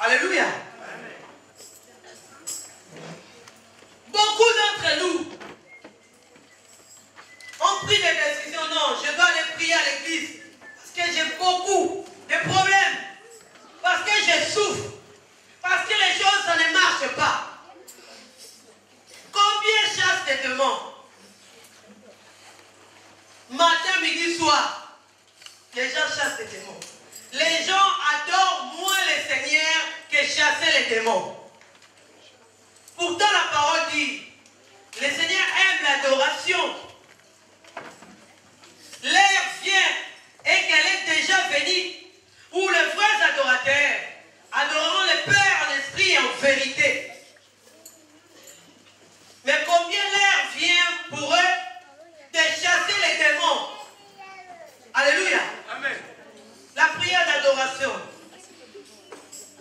Alléluia. Beaucoup d'entre nous ont pris des décisions. Non, je dois aller prier à l'église parce que j'ai beaucoup de problèmes. Parce que je souffre. Parce que les choses, ça ne marche pas. Combien chassent des démons? Matin, midi, soir. Les gens chassent les démons. Les gens adorent moins le Seigneur que chasser les démons. Pourtant, la parole dit, le Seigneur aime l'adoration. L'heure vient et qu'elle est déjà venue où les vrais adorateurs adoreront le Père en esprit et en vérité. Mais combien l'heure vient pour eux de chasser les démons? Alléluia. Amen. La prière d'adoration.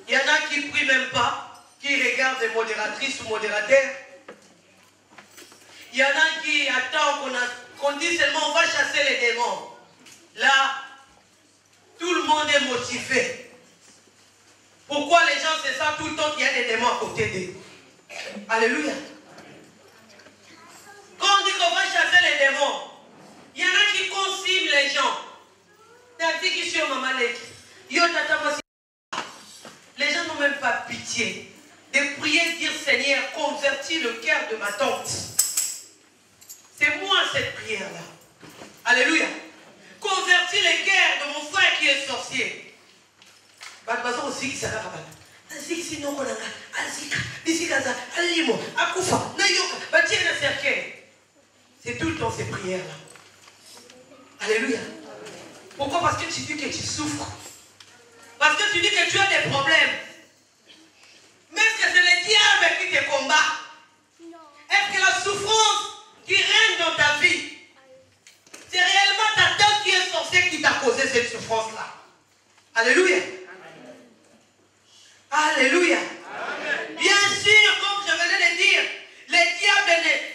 Il y en a qui ne prient même pas, qui regardent des modératrices ou modérateurs. Il y en a qui attendent qu'on dise seulement on va chasser les démons. Là, tout le monde est motivé. Pourquoi les gens se sentent tout le temps qu'il y a des démons à côté d'eux? Alléluia. Quand on dit qu'on va chasser les démons, il y en a qui consignent les gens. Les gens n'ont même pas pitié de prier, dire Seigneur, convertis le cœur de ma tante. C'est moi cette prière-là. Alléluia. Convertis le cœur de mon frère qui est sorcier. C'est tout le temps ces prières-là. Alléluia. Pourquoi? Parce que tu dis que tu souffres. Parce que tu dis que tu as des problèmes. Mais est-ce que c'est le diable qui te combat? Est-ce que la souffrance qui règne dans ta vie, c'est réellement ta tante qui est sorcière qui t'a causé cette souffrance-là? Alléluia. Alléluia. Amen. Bien sûr, comme je venais de dire, le diable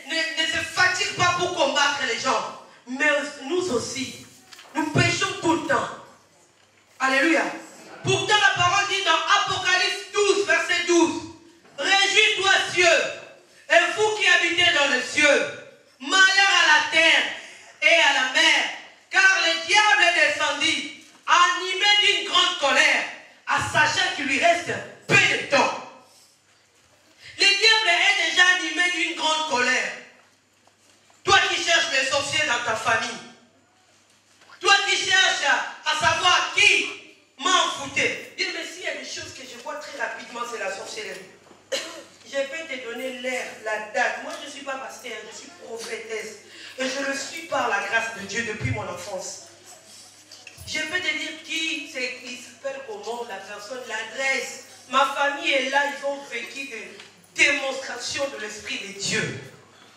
ne se fatigue pas pour combattre les gens. Mais nous aussi, nous péchons tout le temps. Alléluia. Pourtant la parole dit dans Apocalypse 12, verset 12, réjouis-toi cieux, et vous qui habitez dans les cieux, malheur à la terre et à la mer, car le diable est descendu, animé d'une grande colère, à sachant qu'il lui reste peu de temps. Le diable est déjà animé d'une grande colère. Toi qui cherches les sorciers dans ta famille, toi qui cherches à savoir qui m'a envoûté. Dis, mais s'il y a des choses que je vois très rapidement, c'est la sorcellerie. Je vais te donner l'heure, la date. Moi, je ne suis pas pasteur, je suis prophétesse. Et je le suis par la grâce de Dieu depuis mon enfance. Je peux te dire qui c'est, qui s'appelle comment, la personne, l'adresse. Ma famille est là, ils ont vécu des démonstrations de l'Esprit de Dieu.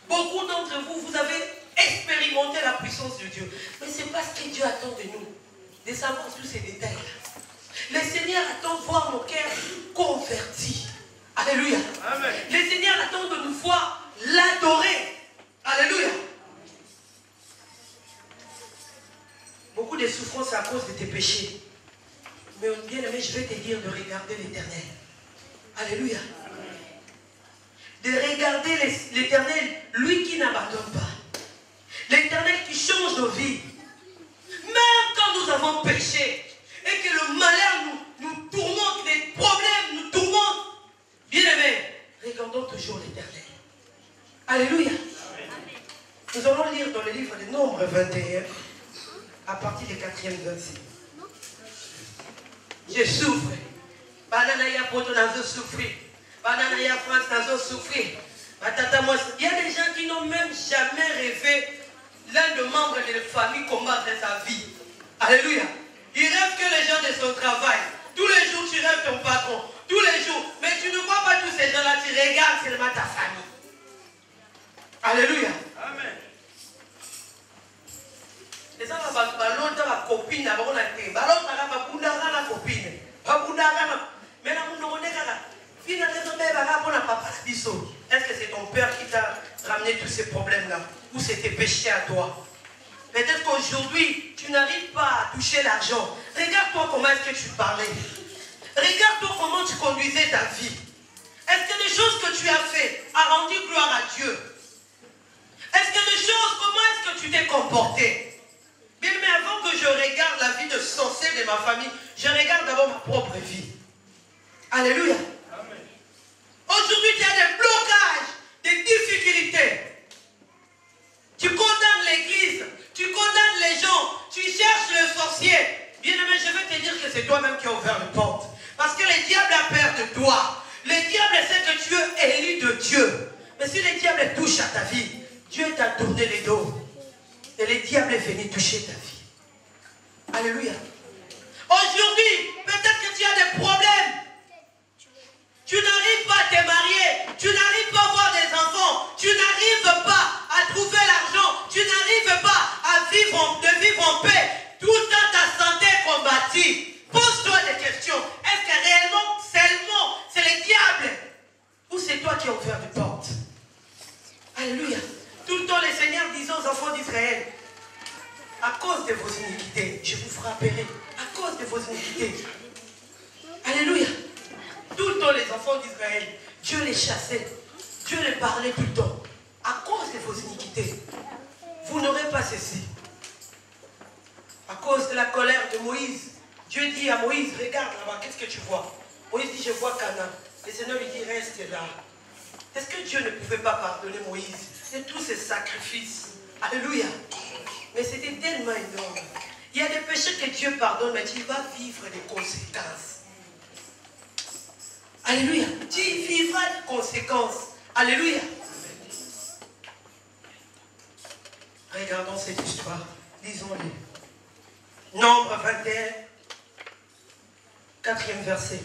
Beaucoup d'entre vous, vous avez expérimenté la puissance de Dieu. Mais c'est pas ce que Dieu attend de nous, de savoir tous ces détails-là. Le Seigneur attend de voir nos cœurs convertis. Alléluia. Amen. Le Seigneur attend de nous voir l'adorer. Alléluia. Beaucoup de souffrances à cause de tes péchés. Mais bien aimé, je vais te dire de regarder l'Éternel. Alléluia. De regarder l'Éternel, lui qui n'abandonne pas. L'Éternel qui change nos vies. Même quand nous avons péché et que le malheur nous tourmente, les problèmes nous tourmentent, bien aimé, regardons toujours l'Éternel. Alléluia. Amen. Nous allons lire dans le livre des Nombres 21, à partir du 4e verset. Je souffre. Bananaya poto nazo souffrir. Bananaya France nazo souffrir. Il y a des gens qui n'ont même jamais rêvé l'un des membres de la famille combattre sa vie. Alléluia. Il rêve que les gens de son travail. Tous les jours tu rêves ton patron. Tous les jours. Mais tu ne vois pas tous ces gens-là. Tu regardes seulement ta famille. Alléluia. Amen. Les gens ont la copine, la copine. Est-ce que c'est ton père qui t'a ramené tous ces problèmes-là? Ou c'est tes péchés à toi? Peut-être qu'aujourd'hui, tu n'arrives pas à toucher l'argent. Regarde-toi comment est-ce que tu parlais. Regarde-toi comment tu conduisais ta vie. Est-ce que les choses que tu as fait a rendu gloire à Dieu? Est-ce que les choses, comment est-ce que tu t'es comporté? Bien, mais avant que je regarde la vie de sorcier de ma famille, je regarde d'abord ma propre vie. Alléluia. Amen. Aujourd'hui, tu as des blocages, des difficultés. Tu condamnes l'église, tu condamnes les gens, tu cherches le sorcier. Bien aimé, je vais te dire que c'est toi-même qui as ouvert les portes. Parce que le diable a peur de toi. Le diable sait que tu es élu de Dieu. Mais si le diable touche à ta vie, Dieu t'a tourné les dos. Et le diable est venu toucher ta vie. Alléluia. Aujourd'hui, peut-être que tu as des problèmes. Tu n'arrives pas à te marier. Tu n'arrives pas à avoir des enfants. Tu n'arrives pas à trouver l'argent. Tu n'arrives pas à vivre en paix. Tout dans ta santé combattue. Pose-toi des questions. Est-ce que réellement, seulement, c'est le diable? Ou c'est toi qui as ouvert des portes? Alléluia. Tout le temps, le Seigneur disait aux enfants d'Israël, à cause de vos iniquités, je vous frapperai. À cause de vos iniquités. Alléluia. Tout le temps, les enfants d'Israël, Dieu les chassait. Dieu les parlait tout le temps. À cause de vos iniquités, vous n'aurez pas ceci. À cause de la colère de Moïse, Dieu dit à Moïse, regarde là-bas, qu'est-ce que tu vois? Moïse dit, je vois Canaan. Le Seigneur lui dit, reste là. Est-ce que Dieu ne pouvait pas pardonner Moïse de tous ses sacrifices? Alléluia. Mais c'était tellement énorme. Il y a des péchés que Dieu pardonne, mais tu vas vivre les conséquences. Alléluia. Tu vivras les conséquences. Alléluia. Regardons cette histoire. Lisons-les. Nombre 21, 4e verset.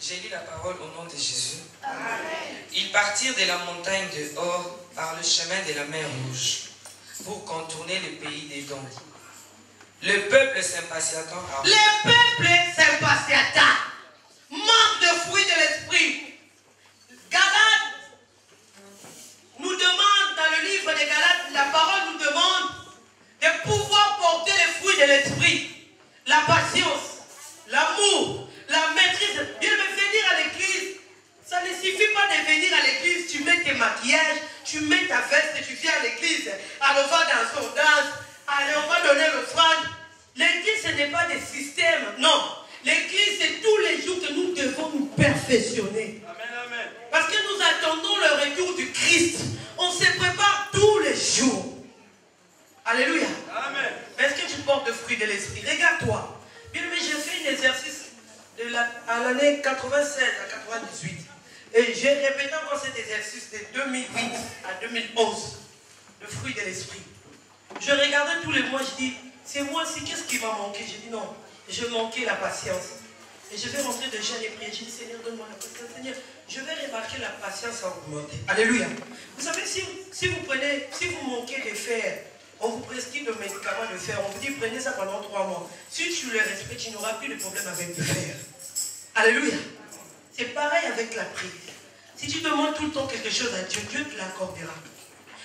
J'ai lu la parole au nom de Jésus. Amen. Ils partirent de la montagne de Hor par le chemin de la mer Rouge pour contourner le pays d'Édom. Le peuple s'impatienta. Le peuple s'impatienta. Manque de fruits de l'esprit. Galates nous demande, dans le livre des Galates, la parole nous demande de pouvoir porter les fruits de l'esprit. La patience, l'amour, la maîtrise. Bien, mais venir à l'église, ça ne suffit pas de venir à l'église, tu mets tes maquillages, tu mets ta veste et tu viens à l'église. Alors on va dans son danse, allez, on va donner l'offrande. L'église, ce n'est pas des systèmes, non. L'église, c'est tous les jours que nous devons nous perfectionner. Amen, amen. Parce que nous attendons le retour du Christ. On se prépare tous les jours. Alléluia. Amen. Mais est-ce que tu portes le fruit de l'esprit? Regarde-toi. Bien, mais j'ai fait un exercice à l'année 96 à 98. Et j'ai répété encore cet exercice de 2008 à 2011. Le fruit de l'esprit. Je regardais tous les mois, je dis, c'est moi aussi, qu'est-ce qui m'a manqué? J'ai dit non, je manquais la patience. Et je vais rentrer déjà les prières. J'ai dit, Seigneur, donne-moi la patience. Seigneur, je vais remarquer la patience à augmenter. Alléluia. Vous savez, si vous manquez de fer, on vous prescrit de médicaments de fer. On vous dit, prenez ça pendant 3 mois. Si tu le respectes, tu n'auras plus de problème avec le fer. Alléluia. C'est pareil avec la prière. Si tu demandes tout le temps quelque chose à Dieu, Dieu te l'accordera.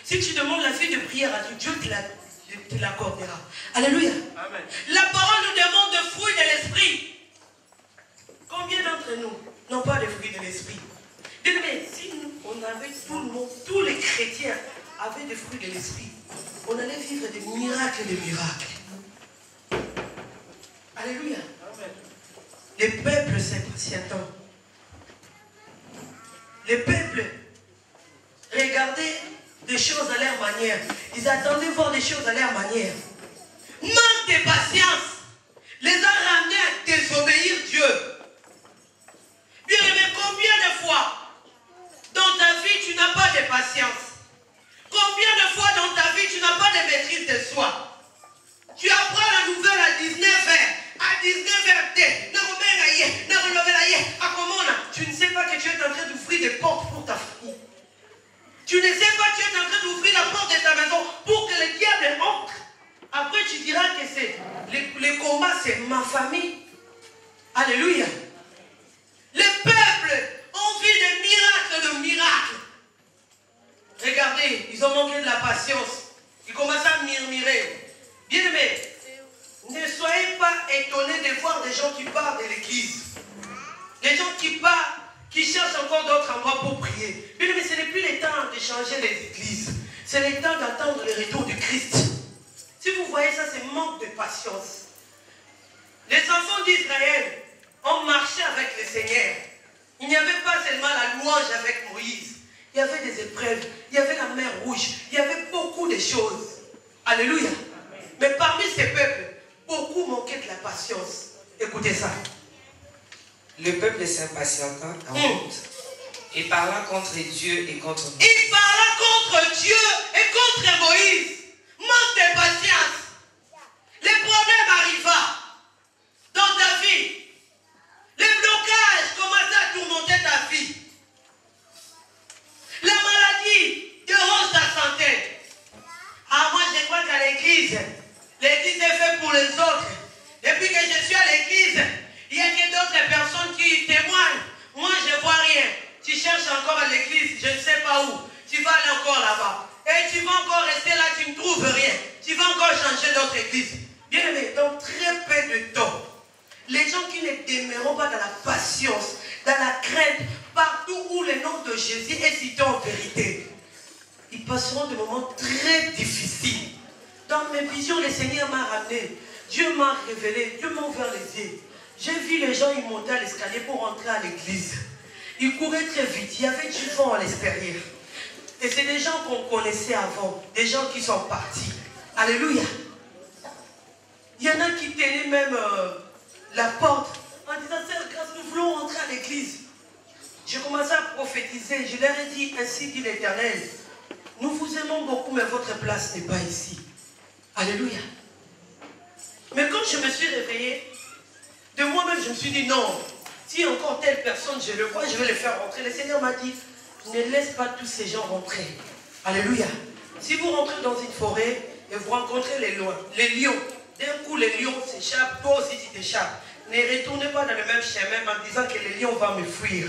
Si tu demandes la vie de prière à Dieu, Dieu te l'accordera. Alléluia. Amen. La parole nous demande de fruits de l'esprit. Combien d'entre nous n'ont pas de fruits de l'esprit? Mais si on avait tout le monde, tous les chrétiens avaient des fruits de l'esprit, on allait vivre des miracles et des miracles. Alléluia. Amen. Les peuples s'impatientant. Les peuples regardaient des choses à leur manière. Ils attendaient voir des choses à leur manière. Manque de patience les a ramenés à désobéir Dieu. Bien aimé, combien de fois dans ta vie tu n'as pas de patience? Combien de fois dans ta vie tu n'as pas de maîtrise de soi? Tu apprends la nouvelle à 19h. À 19h, tu ne sais pas que tu es en train d'ouvrir des portes pour ta famille. Tu ne sais pas que tu es en train d'ouvrir la porte de ta maison pour que le diable entre. Après, tu diras que c'est les combats, c'est ma famille. Alléluia. Les peuples ont vu des miracles. Regardez, ils ont manqué de la patience. Ils commencent à murmurer. Bien aimé, ne soyez pas étonnés de voir des gens qui parlent de l'église. Les gens qui partent, qui cherchent encore d'autres endroits pour prier. Mais ce n'est plus le temps de changer les églises. C'est le temps d'attendre le retour du Christ. Si vous voyez ça, c'est manque de patience. Les enfants d'Israël ont marché avec le Seigneur. Il n'y avait pas seulement la louange avec Moïse. Il y avait des épreuves. Il y avait la mer rouge. Il y avait beaucoup de choses. Alléluia. Mais parmi ces peuples, beaucoup manquaient de la patience. Écoutez ça. Le peuple s'impatienta en route et parla contre Dieu et contre Moïse. Il parla contre Dieu et contre Moïse. Manque de patience. Les problèmes arrivent dans ta vie. Les blocages commencent à tourmenter ta vie. La maladie dérange ta santé. Ah, moi je crois qu'à l'église est faite pour les autres. Depuis que je suis à l'église, il y a que d'autres personnes qui témoignent. Moi je ne vois rien. Tu cherches encore à l'église, je ne sais pas où. Tu vas aller encore là-bas. Et tu vas encore rester là, tu ne trouves rien. Tu vas encore changer d'autre église. Bien aimé, dans très peu de temps, les gens qui ne demeureront pas dans la patience, dans la crainte, partout où le nom de Jésus est cité en vérité, ils passeront des moments très difficiles. Dans mes visions, le Seigneur m'a ramené. Dieu m'a révélé, Dieu m'a ouvert les yeux. J'ai vu les gens, ils montaient à l'escalier pour rentrer à l'église. Ils couraient très vite, il y avait du vent à l'extérieur. Et c'est des gens qu'on connaissait avant, des gens qui sont partis. Alléluia. Il y en a qui tenaient même la porte en disant, Seigneur, grâce, nous voulons rentrer à l'église. J'ai commencé à prophétiser, je leur ai dit, ainsi dit l'Éternel, nous vous aimons beaucoup, mais votre place n'est pas ici. Alléluia. Mais quand je me suis réveillé, de moi-même, je me suis dit, non, si encore telle personne, je le vois, je vais le faire rentrer. Le Seigneur m'a dit, ne laisse pas tous ces gens rentrer. Alléluia. Si vous rentrez dans une forêt et vous rencontrez les lions, d'un coup les lions s'échappent, toi aussi tu t'échappes. Ne retournez pas dans le même chemin en disant que le lion va me fuir.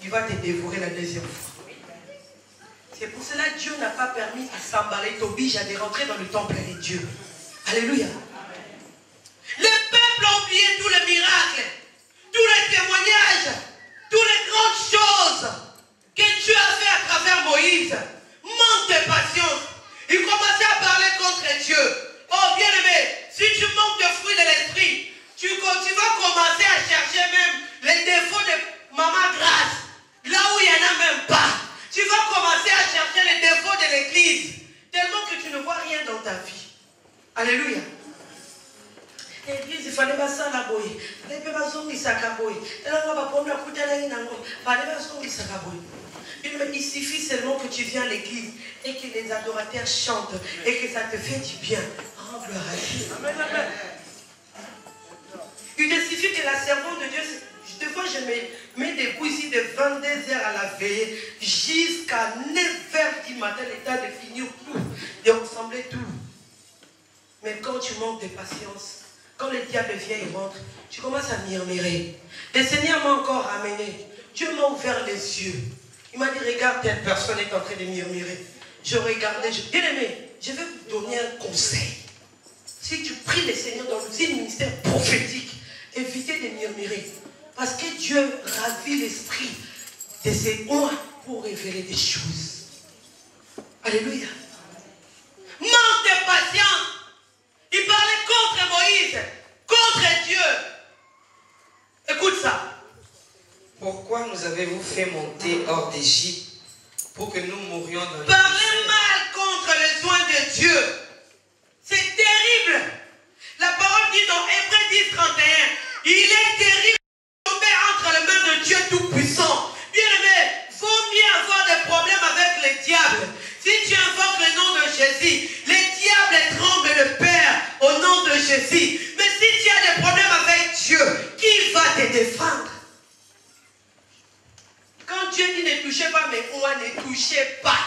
Il va te dévorer la deuxième fois. C'est pour cela que Dieu n'a pas permis à Sambalat Tobija de rentrer dans le temple de Dieu. Alléluia. Le peuple a oublié tous les miracles, tous les témoignages, toutes les grandes choses que Dieu a fait à travers Moïse. Manque de patience. Il commençait à parler contre Dieu. Oh bien-aimé, si tu manques de fruits de l'esprit, tu vas commencer à chercher même les défauts de Maman Grâce, là où il n'y en a même pas. Tu vas commencer à chercher les défauts de l'église, tellement que tu ne vois rien dans ta vie. Alléluia. L'église, il fallait pas ça la boye. Les bébés sont mis à caboye. Il suffit seulement que tu viens à l'église et que les adorateurs chantent et que ça te fait du bien. Oh, gloire à Dieu. Amen, amen. Il te suffit que la servante de Dieu, des fois je me mets debout ici de 22h à la veille jusqu'à 9h du matin, le temps de finir tout, de ressembler tout. Mais quand tu manques de patience, quand le diable vient et rentre, tu commences à murmurer. Le Seigneur m'a encore ramené. Dieu m'a ouvert les yeux. Il m'a dit, regarde, telle personne est en train de murmurer. Je regardais, bien aimé, je vais vous donner un conseil. Si tu pries le Seigneur dans un ministère prophétique, évitez de murmurer. Parce que Dieu ravit l'esprit de ses oins pour révéler des choses. Alléluia. Manque de patience. Il parlait contre Moïse, contre Dieu. Écoute ça. Pourquoi nous avez-vous fait monter hors d'Égypte pour que nous mourions dans le Parlez mal contre les soins de Dieu. C'est terrible. La parole dit dans Hébreux 10, 31, il est terrible de tomber entre les mains de Dieu Tout-Puissant. Bien-aimé, vaut mieux avoir des problèmes avec les diables. Si tu invoques le nom de Jésus, les diables tremblent le Père au nom de Jésus. Mais si tu as des problèmes avec Dieu, qui va te défendre? Quand Dieu dit ne touchez pas mes oins, ne touchez pas.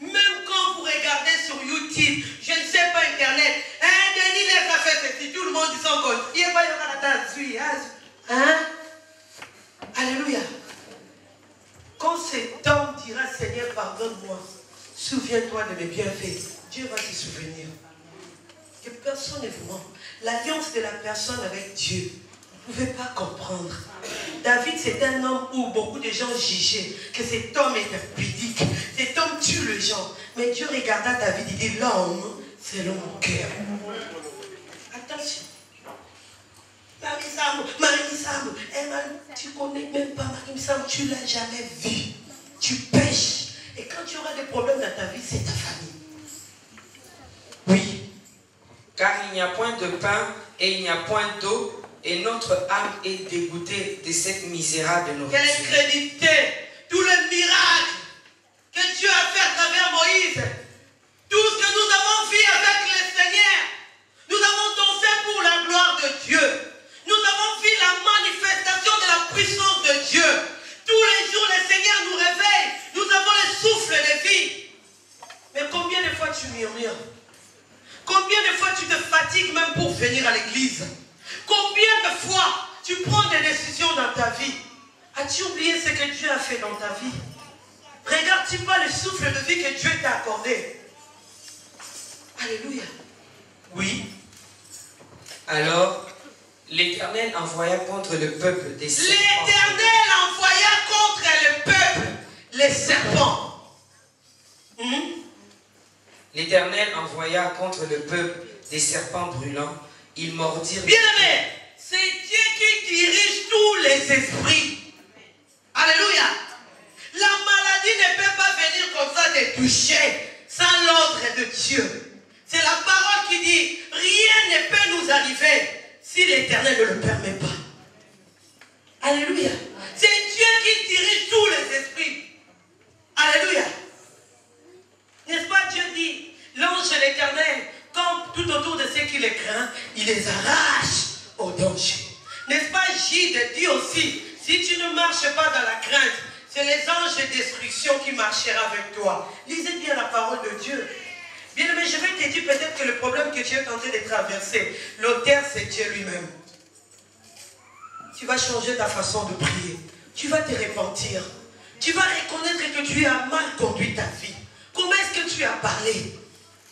Même quand vous regardez sur YouTube, je ne sais pas Internet, Denis lève a fait ceci, tout le monde dit son code. Il n'y a pas de hein? Alléluia. Quand cet homme dira, Seigneur, pardonne-moi, souviens-toi de mes bienfaits, Dieu va se souvenir. Que personne ne vous ment. L'alliance de la personne avec Dieu, vous ne pouvez pas comprendre. David, c'est un homme où beaucoup de gens jugeaient que cet homme était pudique. Cet homme tue les gens. Mais Dieu regarda David et dit, l'homme, selon mon cœur. Attention. Marie-Sam, tu connais même pas Marie-Sam, tu ne l'as jamais vu. Tu pêches. Et quand tu auras des problèmes dans ta vie, c'est ta famille. Oui. Car il n'y a point de pain et il n'y a point d'eau, et notre âme est dégoûtée de cette misérable nourriture. Quelle crédité, tout le miracle que Dieu a fait à travers Moïse, tout ce que nous avons fait avec le Seigneur, nous avons dansé pour la gloire de Dieu. Nous avons vu la manifestation de la puissance de Dieu. Tous les jours, le Seigneur nous réveille. Nous avons le souffle de vie. Mais combien de fois tu murmures? Combien de fois tu te fatigues même pour venir à l'église? Combien de fois tu prends des décisions dans ta vie? As-tu oublié ce que Dieu a fait dans ta vie? Regarde-tu pas le souffle de vie que Dieu t'a accordé? Alléluia. Oui. Alors, l'Éternel envoya contre le peuple des serpents. L'Éternel envoya contre le peuple les serpents. L'Éternel envoya contre le peuple des serpents brûlants. Ils mordirent. Bien-aimé, c'est Dieu qui dirige tous les esprits. Alléluia. La maladie ne peut pas venir comme ça te toucher sans l'ordre de Dieu. C'est la parole qui dit, rien ne peut nous arriver si l'Éternel ne le permet pas. Alléluia. C'est Dieu qui dirige tous les esprits. Alléluia. N'est-ce pas, Dieu dit, l'ange de l'Éternel, comme tout autour de ceux qui les craignent, il les arrache au danger. N'est-ce pas, Gide dit aussi, si tu ne marches pas dans la crainte, c'est les anges de destruction qui marcheront avec toi. Lisez bien la parole de Dieu. Bien aimé, je vais te dire peut-être que le problème que tu es tenté de traverser, l'auteur c'est Dieu lui-même. Tu vas changer ta façon de prier. Tu vas te repentir. Tu vas reconnaître que tu as mal conduit ta vie. Comment est-ce que tu as parlé?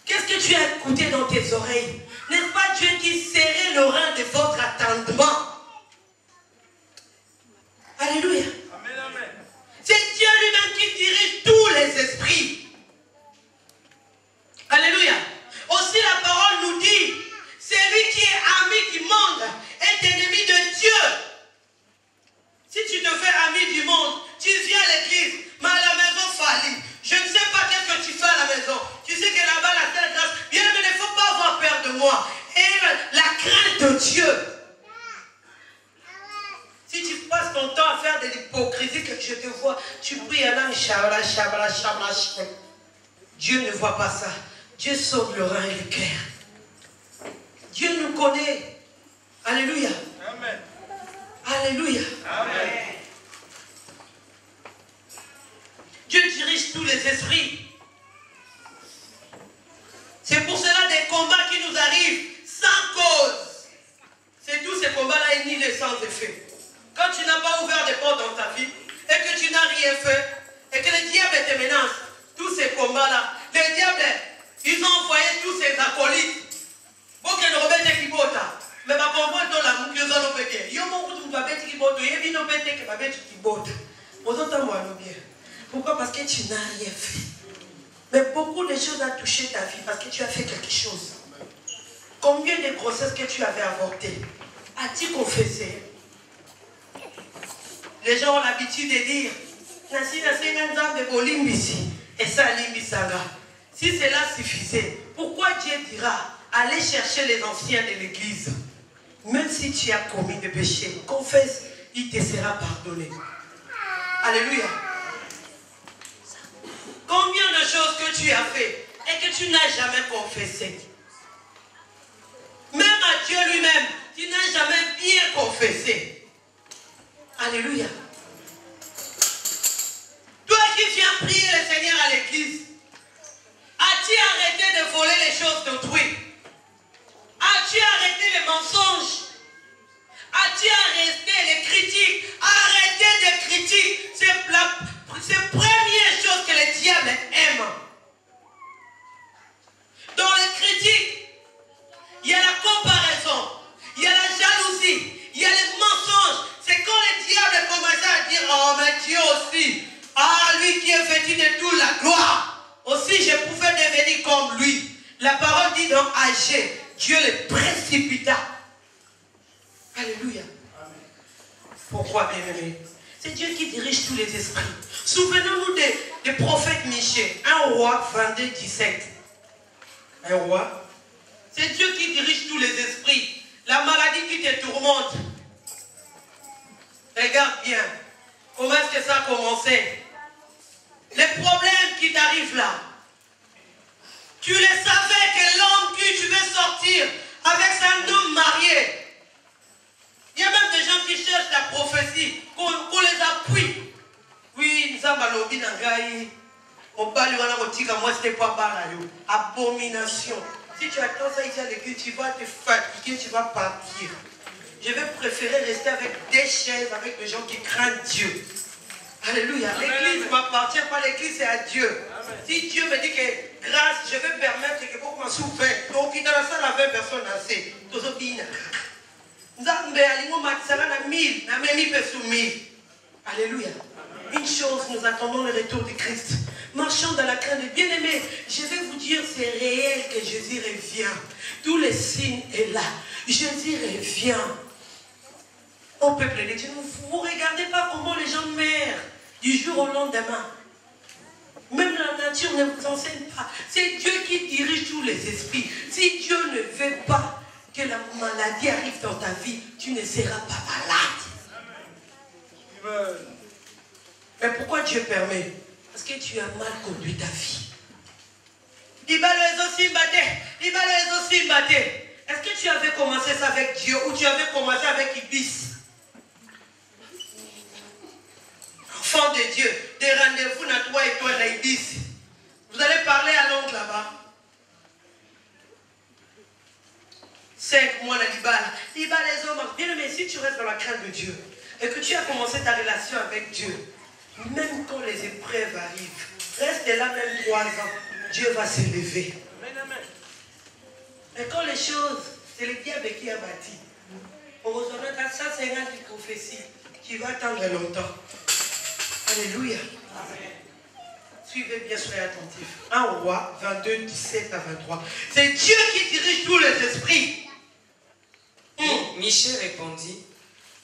Qu'est-ce que tu as écouté dans tes oreilles? N'est-ce pas Dieu qui serrait le rein de votre attendement? Alléluia. Amen, amen. C'est Dieu lui-même qui dirige tous les esprits. Alléluia. Aussi la parole nous dit, celui qui est ami du monde est ennemi de Dieu. Si tu te fais ami du monde, tu viens à l'église, mais à la maison faillit. Je ne sais pas qu'est-ce que tu fais à la maison. Tu sais que là-bas, la terre grâce. Bien, mais il ne faut pas avoir peur de moi. Et la crainte de Dieu. Si tu passes ton temps à faire de l'hypocrisie, que je te vois, tu pries à l'âme, chabla, chabla, chabla, chabla. Dieu ne voit pas ça. Dieu sauve le rein et le cœur. Dieu nous connaît. Alléluia. Amen. Alléluia. Amen. Dieu dirige tous les esprits. C'est pour cela des combats qui nous arrivent sans cause. C'est tous ces combats-là et ni les sans effet. Quand tu n'as pas ouvert des portes dans ta vie et que tu n'as rien fait et que le diable te menace, tous ces combats-là, les diables, ils ont envoyé tous ces acolytes. Pour que nous remettent qui votent. Mais ma comprendre dans la mouille, ils ont fait bien. Ils ont beaucoup de babette qui votent. Ils ont fait que babette qui votent. Aux autres, moi, nous bien. Pourquoi? Parce que tu n'as rien fait. Mais beaucoup de choses ont touché ta vie parce que tu as fait quelque chose. Combien de grossesses que tu avais avortées as-tu confessé? Les gens ont l'habitude de dire, si cela suffisait, pourquoi Dieu dira, allez chercher les anciens de l'église? Même si tu as commis des péchés, confesse, il te sera pardonné. Alléluia. Combien de choses que tu as fait et que tu n'as jamais confessé? Même à Dieu lui-même, tu n'as jamais bien confessé. Alléluia. Toi qui viens prier le Seigneur à l'église, as-tu arrêté de voler les choses d'autrui? As-tu arrêté les mensonges? As-tu arrêté les critiques? Arrêtez de critiques. C'est la première chose que le diable aime. Dans les critiques, il y a la comparaison, il y a la jalousie, il y a les mensonges. C'est quand le diable devenir comme lui. La parole dit dans Agé, Dieu les précipita. Alléluia. Pourquoi, bien-aimé? C'est Dieu qui dirige tous les esprits. Souvenons-nous des prophètes Michée. 1 roi 22, 17. Un roi. C'est Dieu qui dirige tous les esprits. La maladie qui te tourmente. Regarde bien. Comment est-ce que ça a commencé? Les problèmes qui t'arrivent là. Tu les savais que l'homme que tu veux sortir avec un homme marié. Il y a même des gens qui cherchent la prophétie, qu'on les appuie. Oui, nous avons l'objet d'un gars. Abomination. Si tu attends ça ici à l'église, tu vas te fatiguer, tu vas partir. Je vais préférer rester avec des chaises, avec des gens qui craignent Dieu. Alléluia. L'église ne m'appartient pas, l'église c'est à Dieu. Amen. Si Dieu me dit que grâce, je vais permettre que beaucoup m'en souffrent. Donc, dans la salle, 20 personnes assez. Alléluia. Une chose, nous attendons le retour du Christ. Marchons dans la crainte de bien-aimés. Je vais vous dire, c'est réel que Jésus revient. Tous les signes sont là. Jésus revient. Au peuple de Dieu, vous ne regardez pas comment les gens meurent du jour au lendemain. Même la nature ne vous enseigne pas. C'est Dieu qui dirige tous les esprits. Si Dieu ne veut pas que la maladie arrive dans ta vie, tu ne seras pas malade. Amen. Mais pourquoi Dieu permet? Parce que tu as mal conduit ta vie. Est-ce que tu avais commencé ça avec Dieu ou tu avais commencé avec Ibis? Enfant de Dieu, des rendez-vous à toi et toi, Ibis. Vous allez parler à l'oncle là-bas. 5 mois, les hommes. Bien, mais si tu restes dans la crainte de Dieu et que tu as commencé ta relation avec Dieu, même quand les épreuves arrivent, reste là même 3 ans, Dieu va s'élever. Mais quand les choses, c'est le diable qui a bâti. Heureusement, tu as 150 prophéties qui va attendre longtemps. Alléluia. Amen. Suivez bien, soyez attentifs. 1 roi 22, 17 à 23. C'est Dieu qui dirige tous les esprits. Michée répondit,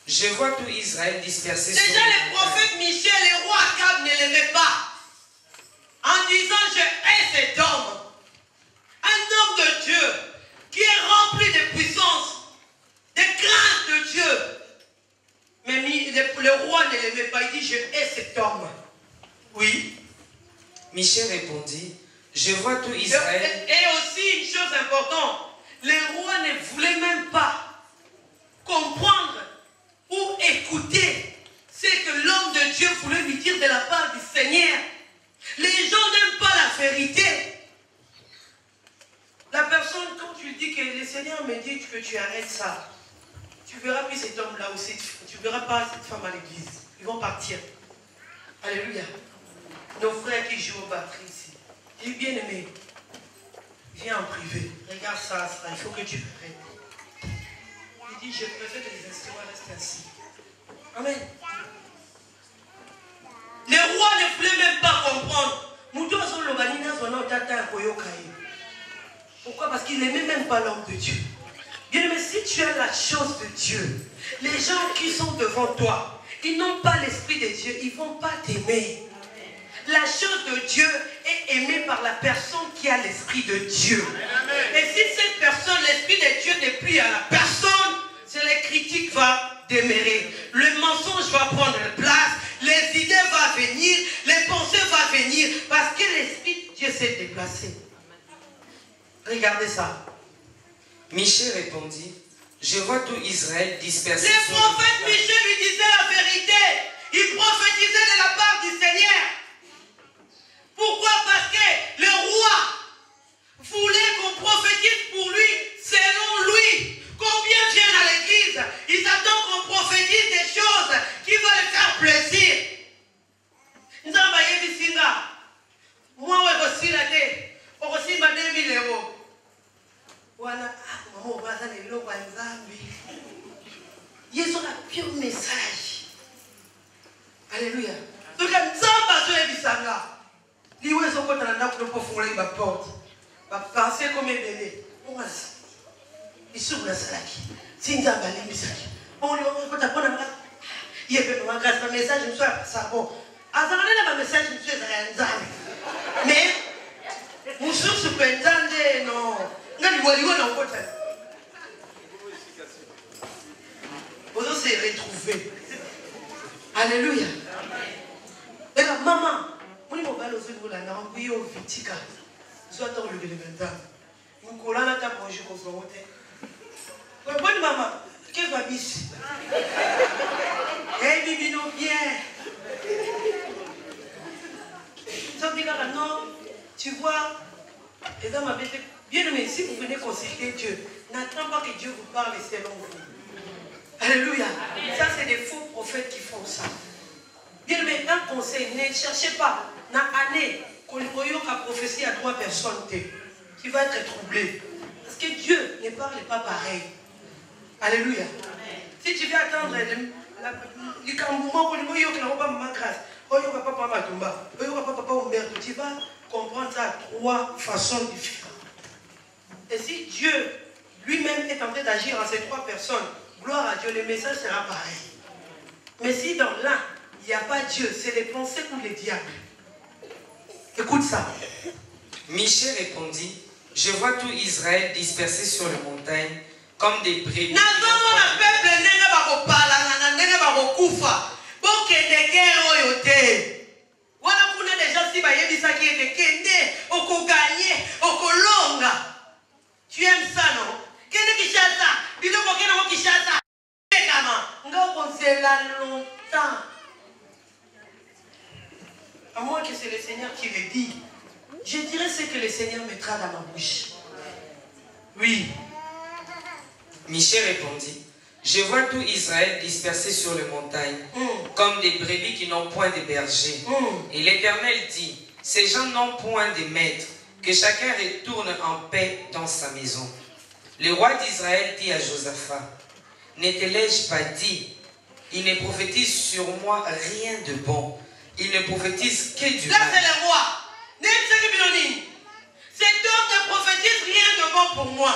je vois tout Israël dispersé. Déjà les prophètes Michée, les rois Akab ne l'aimaient pas. En disant, je hais cet homme. Un homme de Dieu qui est rempli de puissance, de crainte de Dieu. Mais le roi ne l'aimait pas. Il dit, je hais cet homme. Oui. Michée répondit, je vois tout Israël. Et aussi, une chose importante, les rois ne voulaient même pas comprendre ou écouter ce que l'homme de Dieu voulait lui dire de la part du Seigneur. Les gens n'aiment pas la vérité. La personne, quand tu dis que le Seigneur me dit que tu arrêtes ça, tu verras plus cet homme-là aussi, tu ne verras pas cette femme à l'église. Ils vont partir. Alléluia. Nos frères qui jouent aux batteries ici. Dis bien aimé, viens en privé. Regarde ça, il faut que tu prennes. Il dit, je préfère que les instruments restent ainsi. Amen. Les rois ne voulaient même pas comprendre. Pourquoi? Parce qu'ils n'aimaient même pas l'homme de Dieu. Bien aimé, si tu as la chose de Dieu, les gens qui sont devant toi, ils n'ont pas l'esprit de Dieu, ils ne vont pas t'aimer. La chose de Dieu est aimée par la personne qui a l'esprit de Dieu. Et si cette personne, l'esprit de Dieu n'est plus à la personne, c'est les critiques vont demeurer. Le mensonge va prendre place, les idées vont venir, les pensées vont venir, parce que l'esprit de Dieu s'est déplacé. Regardez ça. Michée répondit, je vois tout Israël dispersé. Les prophètes Michée lui disaient la vérité. Ils prophétisaient de la part du Seigneur. Pourquoi? Parce que le roi voulait qu'on prophétise pour lui, selon lui. Combien viennent à l'église? Ils attendent qu'on prophétise des choses qui vont les faire plaisir. Moi, je suis là, je suis là, 2000 euros. Voilà, maman, va dans les lots, il y a un pur message. Alléluia. Donc, Liwe soko tananda kulopo fungula iba porte. Ba penser comme bébé. On a il s'ouvre la salaki. Sinza bali misaki. On lui on peut t'apprendre là. Il y a pas ma grâce message je me suis ça bon. Azanale na message je me suis nzambe. Mais mususu penzande non. Ngali waliwo na kota. Vous se retrouver. Alléluia. Et la maman, on est mobile au niveau de la langue, oui, au vitica. Soit dans le élémentaire. Nous collons la table pour jouer au fronte. Bonne maman, qu'est-ce que va biche? Eh, bibino, bien. Non, tu vois, les hommes avaient été bien aimés. Si vous venez consulter Dieu, n'attendez pas que Dieu vous parle selon vous. Alléluia. Ça, c'est des faux prophètes qui font ça. Bien, mais un conseil, ne cherchez pas. Dans l'année, qu'on a prophétie à 3 personnes, tu vas être troublé. Parce que Dieu ne parle pas pareil. Alléluia. Si tu veux attendre le cambouement, tu vas comprendre ça à 3 façons différentes. Et si Dieu lui-même est en train d'agir en ces 3 personnes, gloire à Dieu, le message sera pareil. Mais si dans l'un, il n'y a pas Dieu, c'est les pensées ou les diables. Écoute ça. Michée répondit, je vois tout Israël dispersé sur les montagnes comme des brebis. Tu aimes ça, non? Longtemps. À moins que c'est le Seigneur qui le dit. Je dirais ce que le Seigneur mettra dans ma bouche. Oui. Michée répondit, je vois tout Israël dispersé sur les montagnes, comme des brebis qui n'ont point de berger. Et l'Éternel dit, ces gens n'ont point de maître, que chacun retourne en paix dans sa maison. Le roi d'Israël dit à Josaphat, ne te l'ai-je pas dit? Il ne prophétise sur moi rien de bon. Il ne prophétise que du mal. Là, c'est le roi. Cet homme ne prophétise rien de bon pour moi.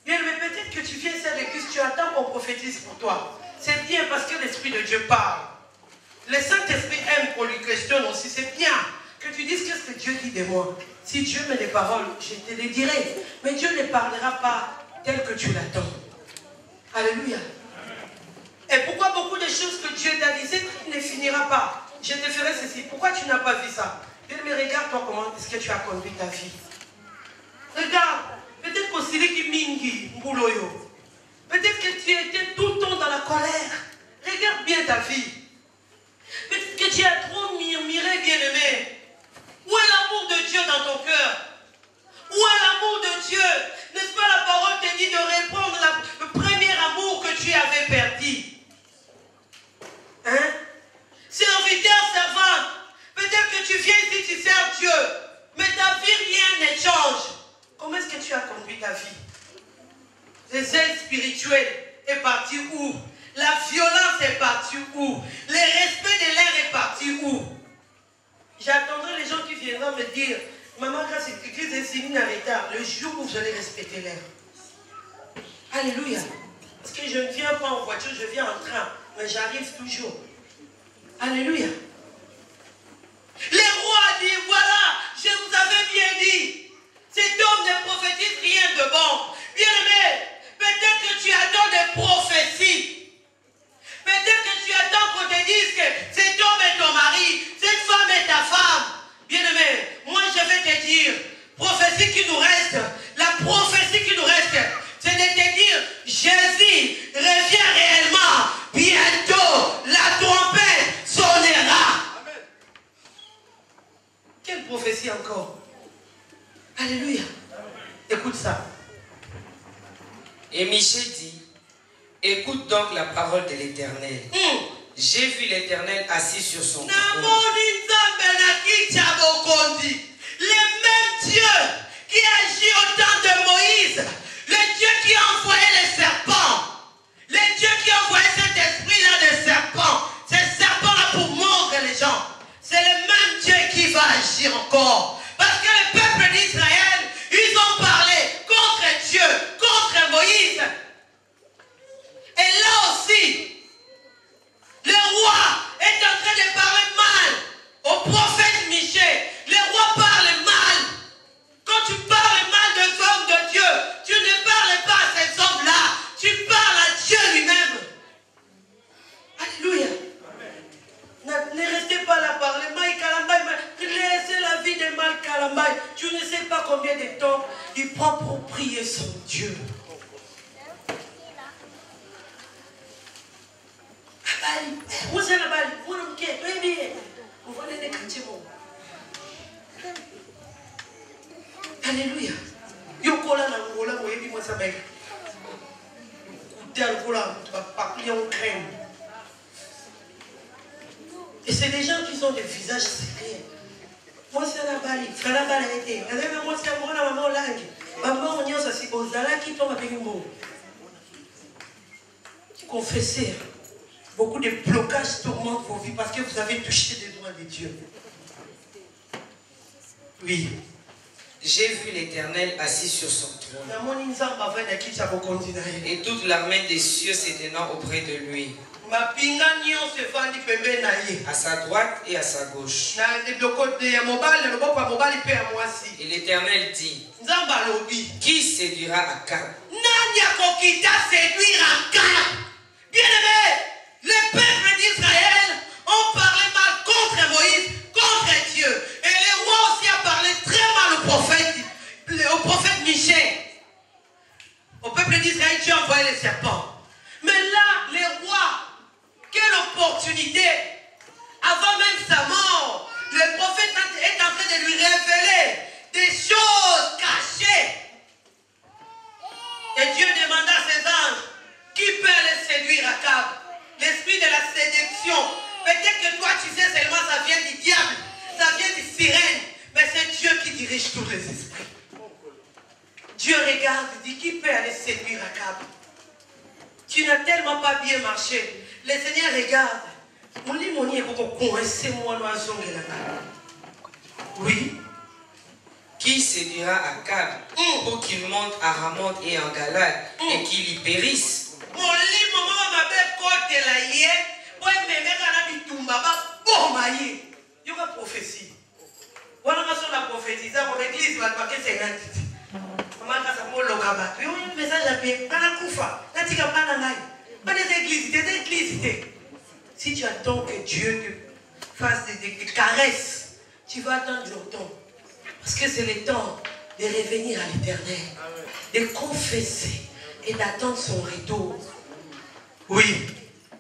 Bien, mais peut-être que tu viens à l'église, tu attends qu'on prophétise pour toi. C'est bien parce que l'Esprit de Dieu parle. Le Saint-Esprit aime qu'on lui questionne aussi. C'est bien que tu dises qu'est-ce que Dieu dit de moi. Si Dieu met des paroles, je te les dirai. Mais Dieu ne parlera pas tel que tu l'attends. Alléluia. Et pourquoi beaucoup de choses que Dieu t'a dit, ne finira pas. Je te ferai ceci. Pourquoi tu n'as pas vu ça? Mais regarde-toi comment est-ce que tu as conduit ta vie. Regarde. Peut-être qu'au Siliki Mingi, Mbouloyo. Peut-être que tu étais tout le temps dans la colère. Regarde bien ta vie. Peut-être que tu as trop murmuré, bien-aimé. Où est l'amour de Dieu dans ton cœur? Où est l'amour de Dieu? N'est-ce pas la parole te dit de répondre le premier amour que tu avais perdu? Hein? Serviteur, servante, peut-être que tu viens ici, tu sers Dieu, mais ta vie, rien ne change. Comment est-ce que tu as conduit ta vie? Les ailes spirituelles est parti où? La violence est partie où? Le respect de l'air est parti où? J'attendrai les gens qui viendront me dire, maman, grâce à l'église est signe en retard, le jour où vous allez respecter l'air. Alléluia. Parce que je ne viens pas en voiture, je viens en train, mais j'arrive toujours. Alléluia. Le roi dit, voilà, je vous avais bien dit, cet homme ne prophétise rien de bon. Bien aimé, peut-être que tu attends des prophéties. Peut-être que tu attends qu'on te dise que cet homme est ton mari, cette femme est ta femme. Bien aimé, moi je vais te dire, prophétie qui nous reste, la prophétie qui nous reste, c'est de te dire, Jésus revient réellement. Bientôt, la trompette sonnera. Amen. Quelle prophétie encore? Alléluia. Écoute ça. Et Michée dit, écoute donc la parole de l'Éternel. J'ai vu l'Éternel assis sur son trône. Le même Dieu qui agit au temps de Moïse, le Dieu qui a envoyé les serpents, le Dieu qui a envoyé cet esprit-là de serpent, ces serpents-là pour mordre les gens, c'est le même Dieu qui va agir encore. temps, il prend pour prier son Dieu. Alléluia. Et c'est des gens qui ont des visages sérieux. Moi, c'est la balle. Frère, la balle a été. Moi, c'est moi, la maman langue. Maman, on y a aussi aux Zala qui tombent avec une mot. Confessez. Beaucoup de blocages tourmentent vos vies parce que vous avez touché des droits de Dieu. Oui. J'ai vu l'Éternel assis sur son trône. Et toute l'armée des cieux se tenant auprès de lui. À sa droite et à sa gauche. Et l'Éternel dit, qui séduira Akab? Bien-aimé, le peuple d'Israël ont parlé mal contre Moïse, contre Dieu. Et le roi aussi a parlé très mal au prophète Michel. Au peuple d'Israël, Dieu a envoyé les serpents. Mais là, les rois, quelle opportunité! Avant même sa mort, le prophète est en train de lui révéler des choses cachées. Et Dieu demanda à ses anges, qui peut aller séduire Akab? L'esprit de la séduction. Peut-être que toi tu sais seulement ça vient du diable, ça vient du sirène, mais c'est Dieu qui dirige tous les esprits. Dieu regarde et dit, qui peut aller séduire Akab? Tu n'as tellement pas bien marché. Le Seigneur regarde. Oui. Qui séduira Akab pour qu'il monte à Ramoth et en Galade et qu'il y périsse? Prophétie. Voilà la prophétie. Dans l'église, si tu attends que Dieu te fasse des caresses, tu vas attendre longtemps. Parce que c'est le temps de revenir à l'Éternel, de confesser et d'attendre son retour. Oui.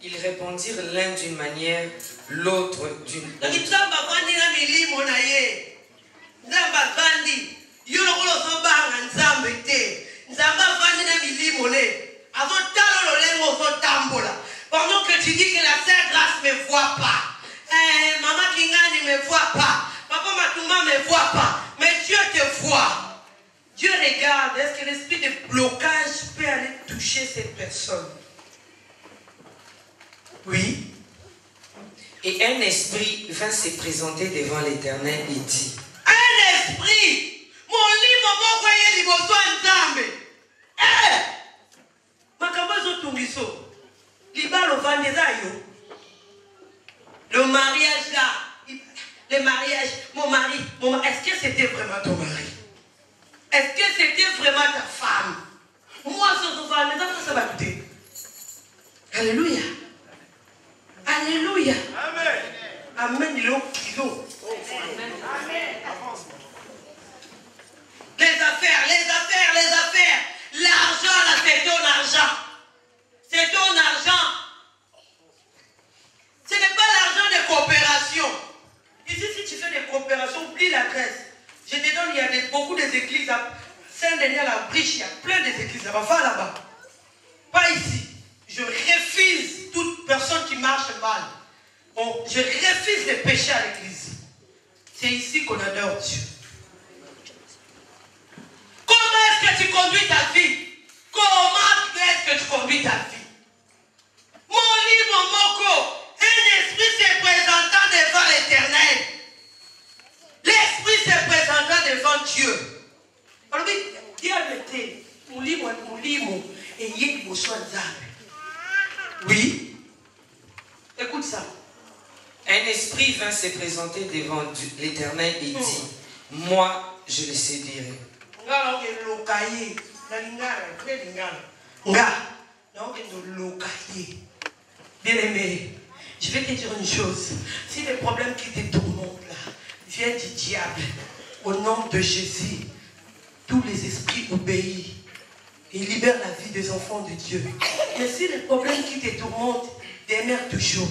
Ils répondirent l'un d'une manière, l'autre d'une autre. Pendant que tu dis que la Sainte Grâce ne me voit pas, Maman Kingani ne me voit pas, Papa Matouma ne me voit pas, mais Dieu te voit. Dieu regarde, est-ce que l'esprit de blocage peut aller toucher cette personne? Oui. Et un esprit vint se présenter devant l'Éternel et dit, un esprit, mon lit, maman, voyez, il va soit un zambe. Makabazo Tungiso. Le mariage là, le mariage, mon mari, est-ce que c'était vraiment ton mari? Est-ce que c'était vraiment ta femme? Moi, ça va coûter. Alléluia. Alléluia. Amen. Amen. Les affaires. L'argent là, c'est ton argent. C'est ton argent. Ce n'est pas l'argent de coopération. Ici, si tu fais des coopérations, oublie la Grèce. Je te donne, il y a beaucoup d'églises à Saint-Denis, à la Briche, il y a plein d'églises là-bas. Va là-bas. Pas ici. Je refuse toute personne qui marche mal. Bon, je refuse de pécher à l'église. C'est ici qu'on adore Dieu. Comment est-ce que tu conduis ta vie? Comment est-ce que tu conduis ta vie? Mon livre, Moko, un esprit se présentant devant l'Éternel. L'esprit se présentant devant Dieu. Alors, Dieu a été, mon livre, et il y a une oui. Écoute ça. Un esprit vint se présenter devant l'Éternel et dit, moi, je le séduirai. Bien aimé, je vais te dire une chose. Si les problèmes qui te tourmentent là viennent du diable, au nom de Jésus, tous les esprits obéissent et libèrent la vie des enfants de Dieu. Mais si les problèmes qui te tourmentent demeurent toujours,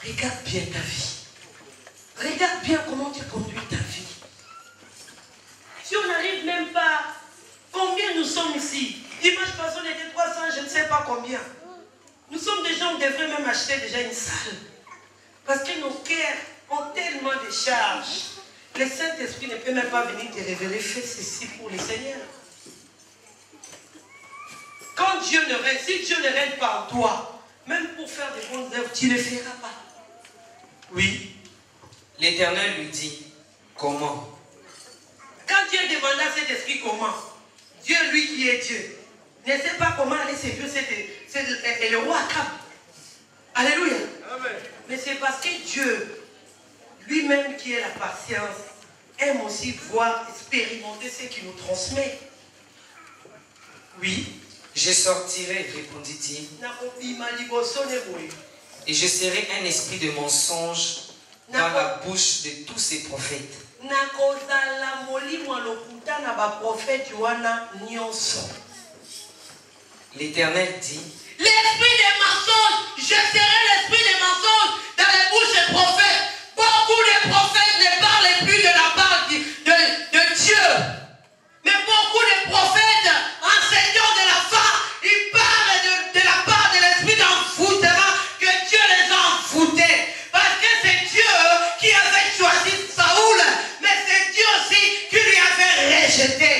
regarde bien ta vie. Regarde bien comment tu conduis ta vie. Si on n'arrive même pas, combien nous sommes ici? Dimanche passé, on était 300, je ne sais pas combien. Nous sommes des gens, on devrait même acheter déjà une salle. Parce que nos cœurs ont tellement de charges. Le Saint-Esprit ne peut même pas venir te révéler, fais ceci pour le Seigneur. Quand Dieu ne règne, si Dieu ne règne pas en toi, même pour faire des bonnes œuvres, tu ne le feras pas. Oui. L'Éternel lui dit, comment? Quand Dieu demanda à cet esprit comment, Dieu, lui qui est Dieu, ne sait pas comment aller séduire c'est le roi Akab. Alléluia. Amen. Mais c'est parce que Dieu, lui-même qui est la patience, aime aussi voir, expérimenter ce qu'il nous transmet. Oui. Je sortirai, répondit-il, et je serai un esprit de mensonge dans la bouche de tous ces prophètes. L'Éternel dit, l'esprit des mensonges, je serai l'esprit des mensonges dans les bouches des prophètes. Beaucoup de prophètes ne parlent plus de la part de Dieu. Mais beaucoup de prophètes, enseignants de la foi, ils parlent de la part de l'esprit d'envoûtement que Dieu les a envoûtés. Parce que c'est Dieu qui avait choisi Saoul, mais c'est Dieu aussi qui lui avait rejeté.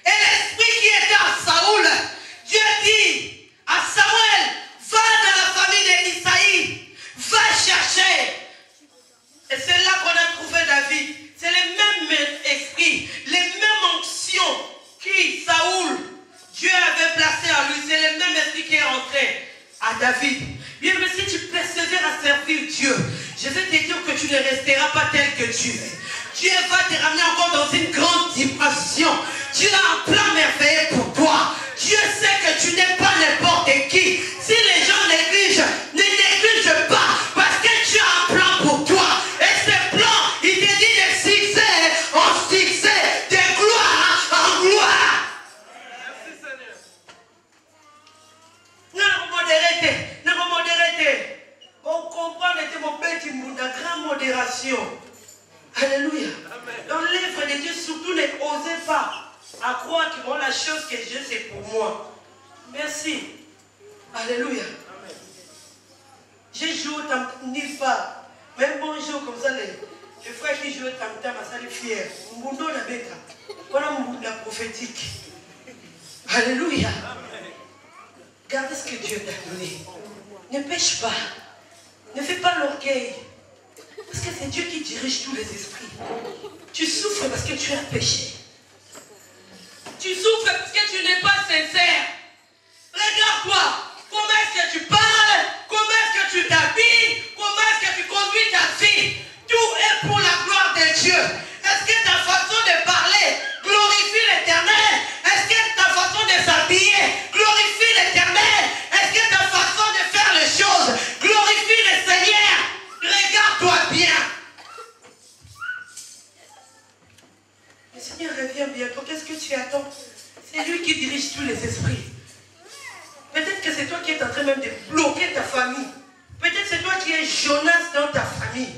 Et l'esprit qui était à Saoul, Dieu dit à Samuel, va dans la famille d'Isaïe, va chercher. Et c'est là qu'on a trouvé David. C'est les mêmes esprits, les mêmes onctions qui Saoul, Dieu avait placé en lui. C'est le même esprit qui est rentré à David. Bien, mais si tu persévères à servir Dieu, je vais te dire que tu ne resteras pas tel que tu es. Dieu va te ramener encore dans une grande dimension. Dieu a un plan merveilleux pour toi. Dieu sait que tu n'es pas n'importe qui. Si les gens négligent, ne néglige pas, parce que tu as un plan pour toi. Et ce plan, il te dit de succès en succès, de gloire en gloire. Merci Seigneur. Ne modérez. On comprend que mon petit monde, la grande modération. Alléluia. Dans l'œuvre de Dieu, surtout ne osez pas à croire que bon, la chose que Dieu c'est pour moi. Merci. Alléluia. J'ai joué au tam-tam, pas. Même bonjour comme ça, les frères qui jouent au tam-tam, ça les fiers. Mbundo la bêta. Voilà mon la prophétique. Alléluia. Gardez ce que Dieu t'a donné. Ne pêche pas. Ne fais pas l'orgueil. Parce que c'est Dieu qui dirige tous les esprits. Tu souffres parce que tu as péché. Tu souffres parce que tu n'es pas sincère. Regarde-toi. Comment est-ce que tu parles? Comment est-ce que tu t'habilles? Comment est-ce que tu conduis ta vie? Tout est pour la gloire de Dieu. Est-ce que ta façon de parler glorifie l'Éternel? Est-ce que ta façon de s'habiller glorifie l'Éternel? Est-ce que ta façon de faire les choses glorifie le Seigneur? Regarde-toi bien. Le Seigneur revient bientôt. Qu'est-ce que tu attends? C'est lui qui dirige tous les esprits. Peut-être que c'est toi qui es en train même de bloquer ta famille. Peut-être c'est toi qui es Jonas dans ta famille.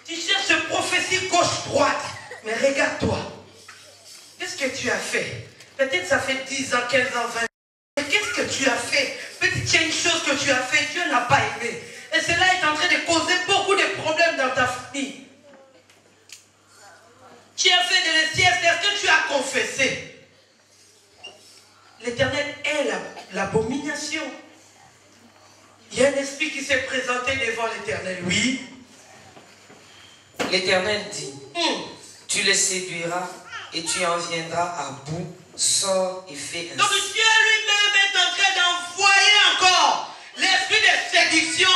Tu cherches prophétie gauche-droite. Mais regarde-toi. Qu'est-ce que tu as fait? Peut-être ça fait 10 ans, 15 ans, 20 ans. Mais qu'est-ce que tu as fait? Peut-être qu'il y a une chose que tu as fait, Dieu n'a pas aimé. Et cela est en train de causer beaucoup de problèmes dans ta famille. Tu as fait de l'esieste, est-ce que tu as confessé? L'Éternel est l'abomination. Il y a un esprit qui s'est présenté devant l'Éternel, oui. L'Éternel dit, tu les séduiras et tu en viendras à bout, sors et fais ainsi. Donc Dieu lui-même est en train d'envoyer encore l'esprit de séduction,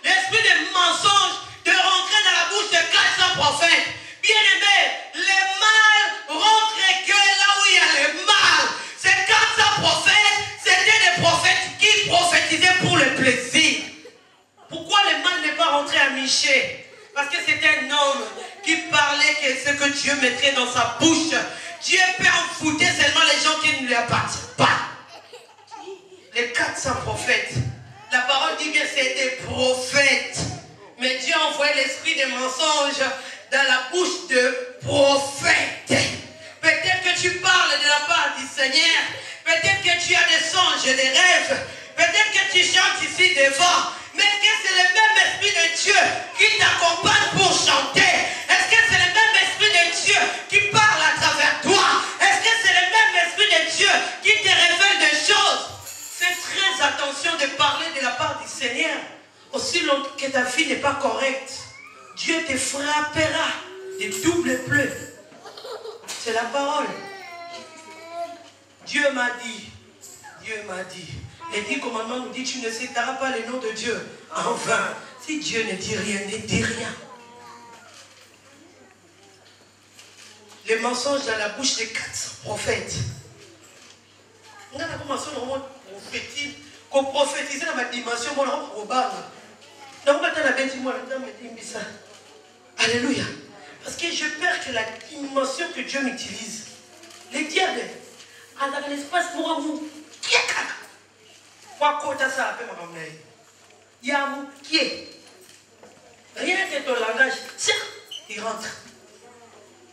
l'esprit de mensonge, de rentrer dans la bouche de 400 prophètes. Bien aimé, les mâles rentrent que là où il y a les mâles. Ces 400 prophètes, c'était des prophètes qui prophétisaient pour le plaisir. Pourquoi les mâles n'est pas rentré à Michée? Parce que c'était un homme qui parlait que ce que Dieu mettrait dans sa bouche. Dieu peut envoûter ne lui appartient pas. Les 400 prophètes, la parole dit bien c'est des prophètes. Mais Dieu a envoyé l'esprit des mensonges dans la bouche de prophètes. Peut-être que tu parles de la part du Seigneur. Peut-être que tu as des songes et des rêves. Peut-être que tu chantes ici devant. Mais est-ce que c'est le même esprit de Dieu qui t'accompagne pour chanter? Est-ce que c'est le même esprit de Dieu qui parle à travers toi? Est-ce que c'est le même esprit de Dieu qui te révèle des choses? Fais très attention de parler de la part du Seigneur. Aussi longtemps que ta vie n'est pas correcte, Dieu te frappera de double pleu. C'est la parole. Dieu m'a dit. Dieu m'a dit. Les 10 commandements nous disent, tu ne citeras pas le nom de Dieu en vain. Si Dieu ne dit rien, ne dit rien. Les mensonges dans la bouche des 400 prophètes. On a commencé à prophétiser dans ma dimension. Alléluia. Parce que je perds que la dimension que Dieu m'utilise. Les diables, dans l'espace pour vous. Il y a un qui est. Rien que ton langage, tiens, il rentre.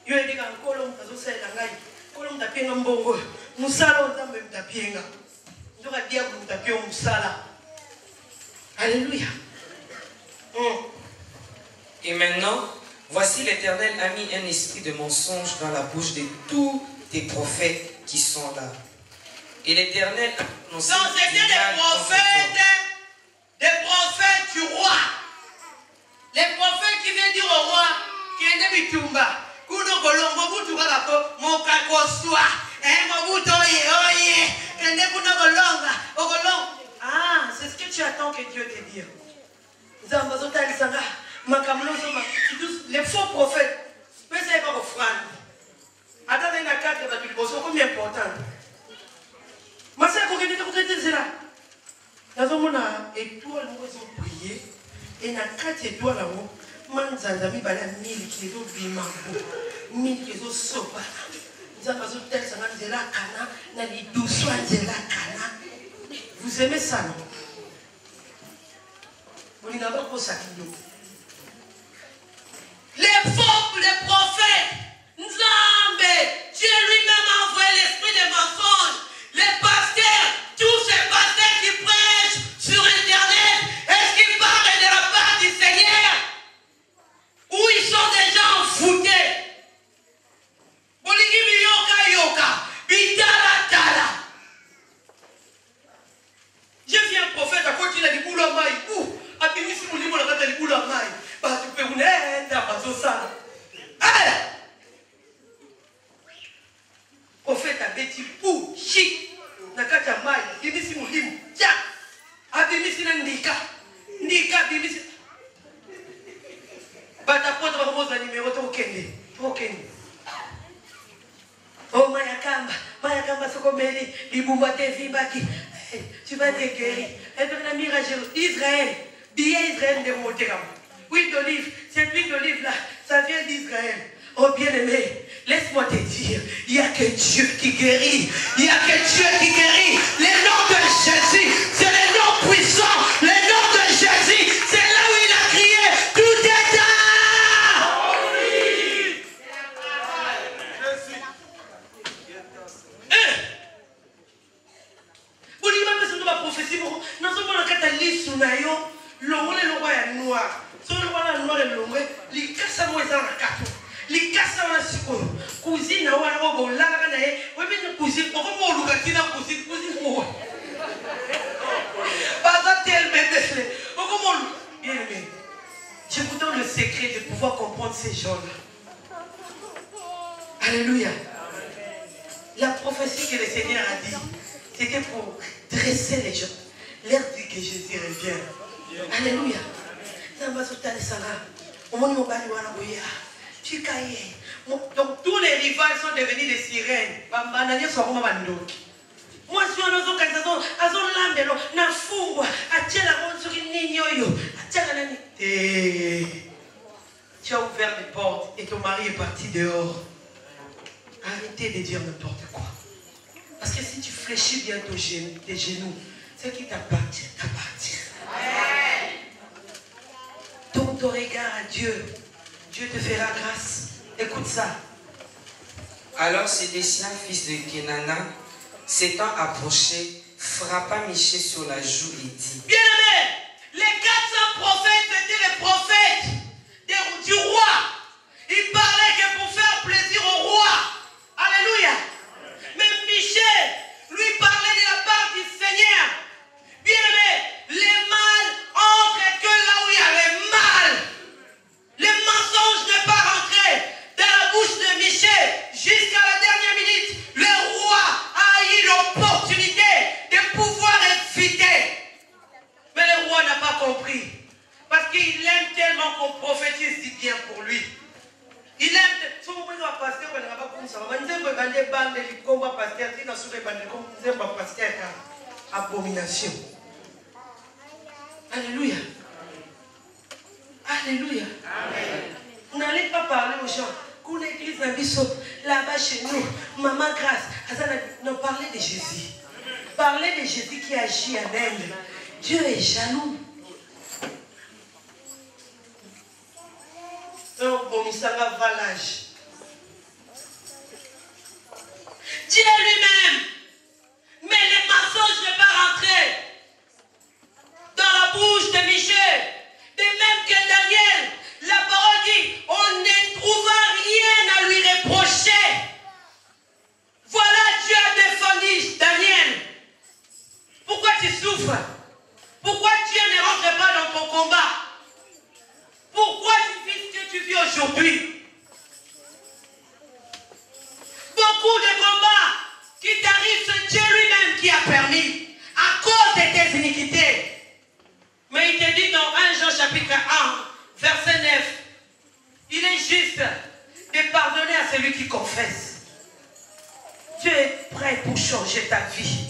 Il y a des gens qui ont fait un langage. Kolom tapienga mbongo. Musala ontambe mtapienga. Ndoka diable mtapio musala. Alléluia. Et maintenant, voici l'Éternel a mis un esprit de mensonge dans la bouche de tous tes prophètes qui sont là. Et l'Éternel a annoncé. Donc c'était des prophètes du roi. Les prophètes qui viennent dire au roi, qui est né Bitumba. Ah, c'est ce que tu attends que Dieu te dise. Les faux prophètes, mais c'est pas offrande. Attendez, il y a 4 attributions, combien important. Mais c'est quoi que tu dis là? Dans un moment, étoiles, nous avons prié, et il y a 4 étoiles là-haut. Manzanzami bala 1000 kilos bimango 1000 kilos sopa nzamba zo tel sanga nzela kana na liduso nzela kana. Vous aimez ça, non? On n'a pas ça. Les faux, les prophètes, Nzambe, Dieu lui-même a envoyé l'esprit des mensonges. Les pasteurs, tous ces pasteurs qui prêchent sur Internet, est-ce qu'ils parlent de la part du Seigneur? Où ils sont déjà envoûtés. Boligi yoka yoka, bitala tala. J'ai vu un prophète à côté de la boule à maille. Où? À Bimisi Moulimo la bataille de boule à maille. Bah tu peux vous n'être pas ça. Allez! Prophète a bêti pour chic. Nakata maille. Bimisi Moulimo. Tiens! À Bimisi Ndika. Ndika Bimisi. Batapote va numéro Okende. Oh Mayakamba Sokomeli, Liboumate Vibaki. Tu vas te guérir. Et puis la mirage Israël, billet Israël de Motéram. Huile d'olive, cette huile d'olive là, ça vient d'Israël. Oh bien-aimé, laisse-moi te dire, il n'y a que Dieu qui guérit. Il n'y a que Dieu qui guérit. Le nom de Jésus, c'est le nom puissant. Le nom de Jésus, c'est là où il a crié. Tout est là. Prophétie, nous sommes dans le liste sur Nayo, l'ombre et le roi est noir. Sur le roi est noir et l'ombre, les cassas moins dans la carte. Les cassas dans la sucre. Cousine, on a un robot là, oui, mais une cousine, on va voir le gâteau dans la cousine, moi. Pas ça tellement décelé. Bien aimé, je vous donne le secret de pouvoir comprendre ces gens-là. Alléluia. La prophétie que le Seigneur a dit, c'était pour dresser les gens. Leur dit que Jésus revient. Alléluia. Donc tous les rivales sont devenus des sirènes. Moi, je suis en organisation, tu as ouvert les portes et ton mari est parti dehors. Arrêtez de dire n'importe quoi. Parce que Réfléchis bien tes genoux. Ce qui t'appartient, t'appartient. Tourne ton regard à Dieu. Dieu te fera grâce. Écoute ça. Alors Sédécia, fils de Kenana, s'étant approché, frappa Michée sur la joue et dit: Bien-aimé, les 400 prophètes étaient les prophètes du roi. Ils parlaient que pour faire plaisir au roi. Alléluia. Mais Michée, lui, parlait de la part du Seigneur. Bien-aimé, les mâles entrent que là où il y a le mal. Le mensonge n'est pas rentré dans la bouche de Michée jusqu'à la dernière minute. Le roi a eu l'opportunité de pouvoir éviter. Mais le roi n'a pas compris. Parce qu'il aime tellement qu'on prophétise si bien pour lui. Il aime. Abomination. Alléluia. Alléluia. Vous n'allez pas parler aux gens. Qu'on l'église là-bas chez nous, Maman Grâce. Non, parlez de Jésus. Parlez de Jésus qui agit en elle. Dieu est jaloux. Donc, bon, il s'en va l'âge. Dieu lui-même. Mais le mensonge n'est pas rentré dans la bouche de Michée. De même que Daniel, la parole dit, on ne trouva rien à lui reprocher. Voilà, Dieu a défendu Daniel. Pourquoi tu souffres? Pourquoi Dieu ne rentre pas dans ton combat? Pourquoi tu vis ce que tu vis aujourd'hui? Beaucoup de combats qui t'arrivent, c'est Dieu lui-même qui a permis à cause de tes iniquités. Mais il te dit dans 1 Jean chapitre 1, verset 9, il est juste de pardonner à celui qui confesse. Dieu est prêt pour changer ta vie.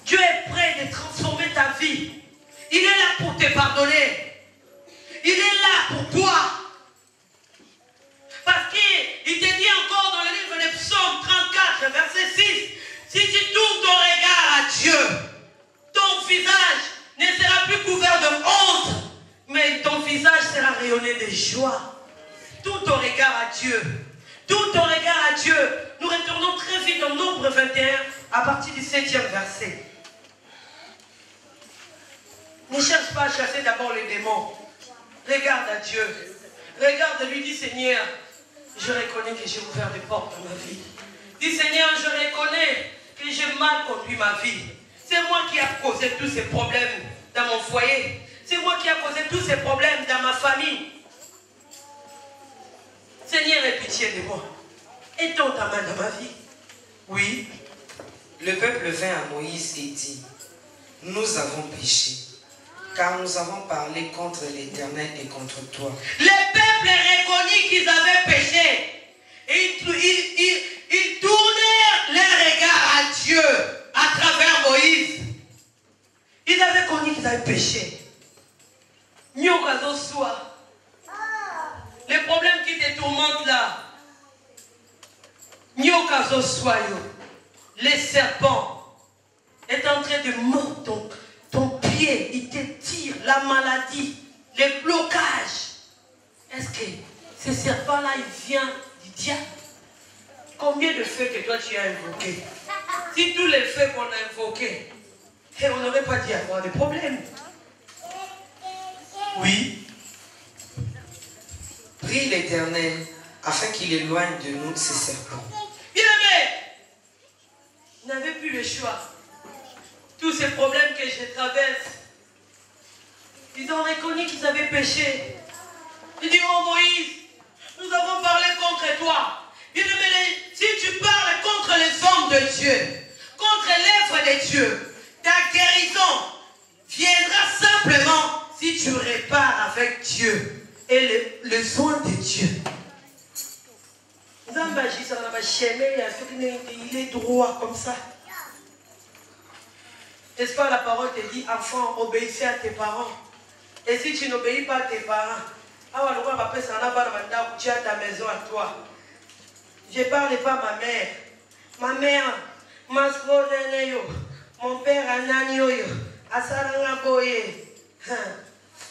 Dieu est prêt de transformer ta vie. Il est là pour te pardonner. Il est là pour toi. Parce qu'il te dit encore dans le livre de Psaume 34, verset 6, si tu tournes ton regard à Dieu, ton visage ne sera plus couvert de honte, mais ton visage sera rayonné de joie. Tout ton regard à Dieu. Tout ton regard à Dieu. Nous retournons très vite dans Nombre 21, à partir du 7e verset. Ne cherche pas à chasser d'abord les démons. Regarde à Dieu. Regarde, lui dit: Seigneur, je reconnais que j'ai ouvert des portes dans ma vie. Dis: Seigneur, je reconnais que j'ai mal conduit ma vie. C'est moi qui ai causé tous ces problèmes dans mon foyer. C'est moi qui ai causé tous ces problèmes dans ma famille. Seigneur, aie pitié de moi. Étends ta main dans ma vie. Oui. Le peuple vint à Moïse et dit: nous avons péché, car nous avons parlé contre l'Éternel et contre toi. Le peuple reconnut qu'ils avaient péché. Et ils tournèrent leur regard à Dieu à travers Moïse. Ils avaient connu qu'ils avaient péché. Les problèmes qui te tourmentent là, les serpents est en train de mordre ton pied, il te tire, la maladie, les blocages. Est-ce que ces serpents-là, ils viennent du diable? Combien de feux que toi tu as invoqués? Si tous les feux qu'on a invoqués, on n'aurait pas dû avoir de problèmes. Oui. Prie l'Éternel afin qu'il éloigne de nous ces serpents. Bien-aimé, vous n'avez plus le choix. Tous ces problèmes que je traverse, ils ont reconnu qu'ils avaient péché. Ils disent: oh Moïse, nous avons parlé contre toi. Bien-aimé, si tu parles contre les hommes de Dieu, contre l'œuvre de Dieu, ta guérison viendra simplement si tu répares avec Dieu et le soin de Dieu. Il est droit comme ça. N'est-ce pas, la parole te dit: enfant, obéissez à tes parents. Et si tu n'obéis pas à tes parents, tu as ta maison à toi. Je ne parle pas à ma mère. Mon père Ananioyo, Asarangaboye.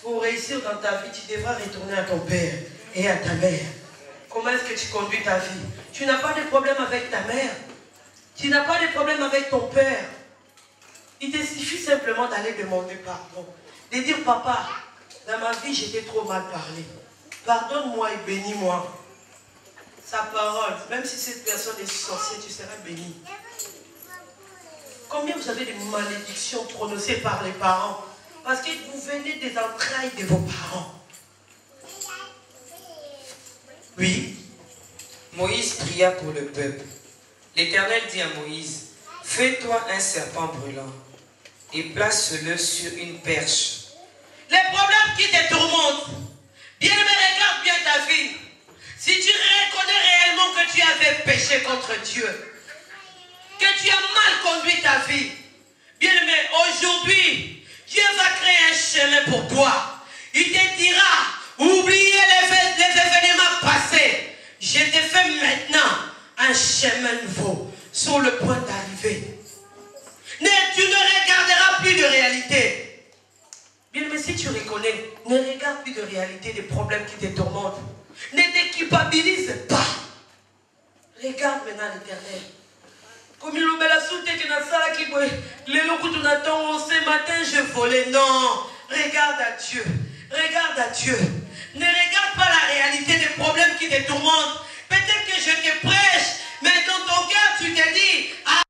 Pour réussir dans ta vie, tu devras retourner à ton père et à ta mère. Comment est-ce que tu conduis ta vie? Tu n'as pas de problème avec ta mère. Tu n'as pas de problème avec ton père. Il te suffit simplement d'aller demander pardon. De dire, papa, dans ma vie, j'étais trop mal parlé. Pardonne-moi et bénis-moi. Sa parole, même si cette personne est sorcière, tu seras béni. Combien vous avez de malédictions prononcées par les parents? Parce que vous venez des entrailles de vos parents. Oui. Moïse pria pour le peuple. L'Éternel dit à Moïse, fais-toi un serpent brûlant et place-le sur une perche. Les problèmes qui te tourmentent, bien aimé, regarde bien ta vie. Si tu reconnais réellement que tu avais péché contre Dieu, que tu as mal conduit ta vie, bien aimé, aujourd'hui, Dieu va créer un chemin pour toi. Il te dira, oubliez les événements passés. Je te fais maintenant un chemin nouveau sur le point d'arriver. Tu ne regarderas plus de réalité. Bien aimé, si tu reconnais, ne regarde plus de réalité des problèmes qui te tourmentent. Ne te culpabilise pas. Regarde maintenant l'Éternel. Comme il me l'a sauté que dans ça qui les locaux tout n'attend ce matin je volais. Non, regarde à Dieu. Regarde à Dieu. Ne regarde pas la réalité des problèmes qui te tourmentent. Peut-être que je te prêche, mais dans ton cœur tu te dis, ah,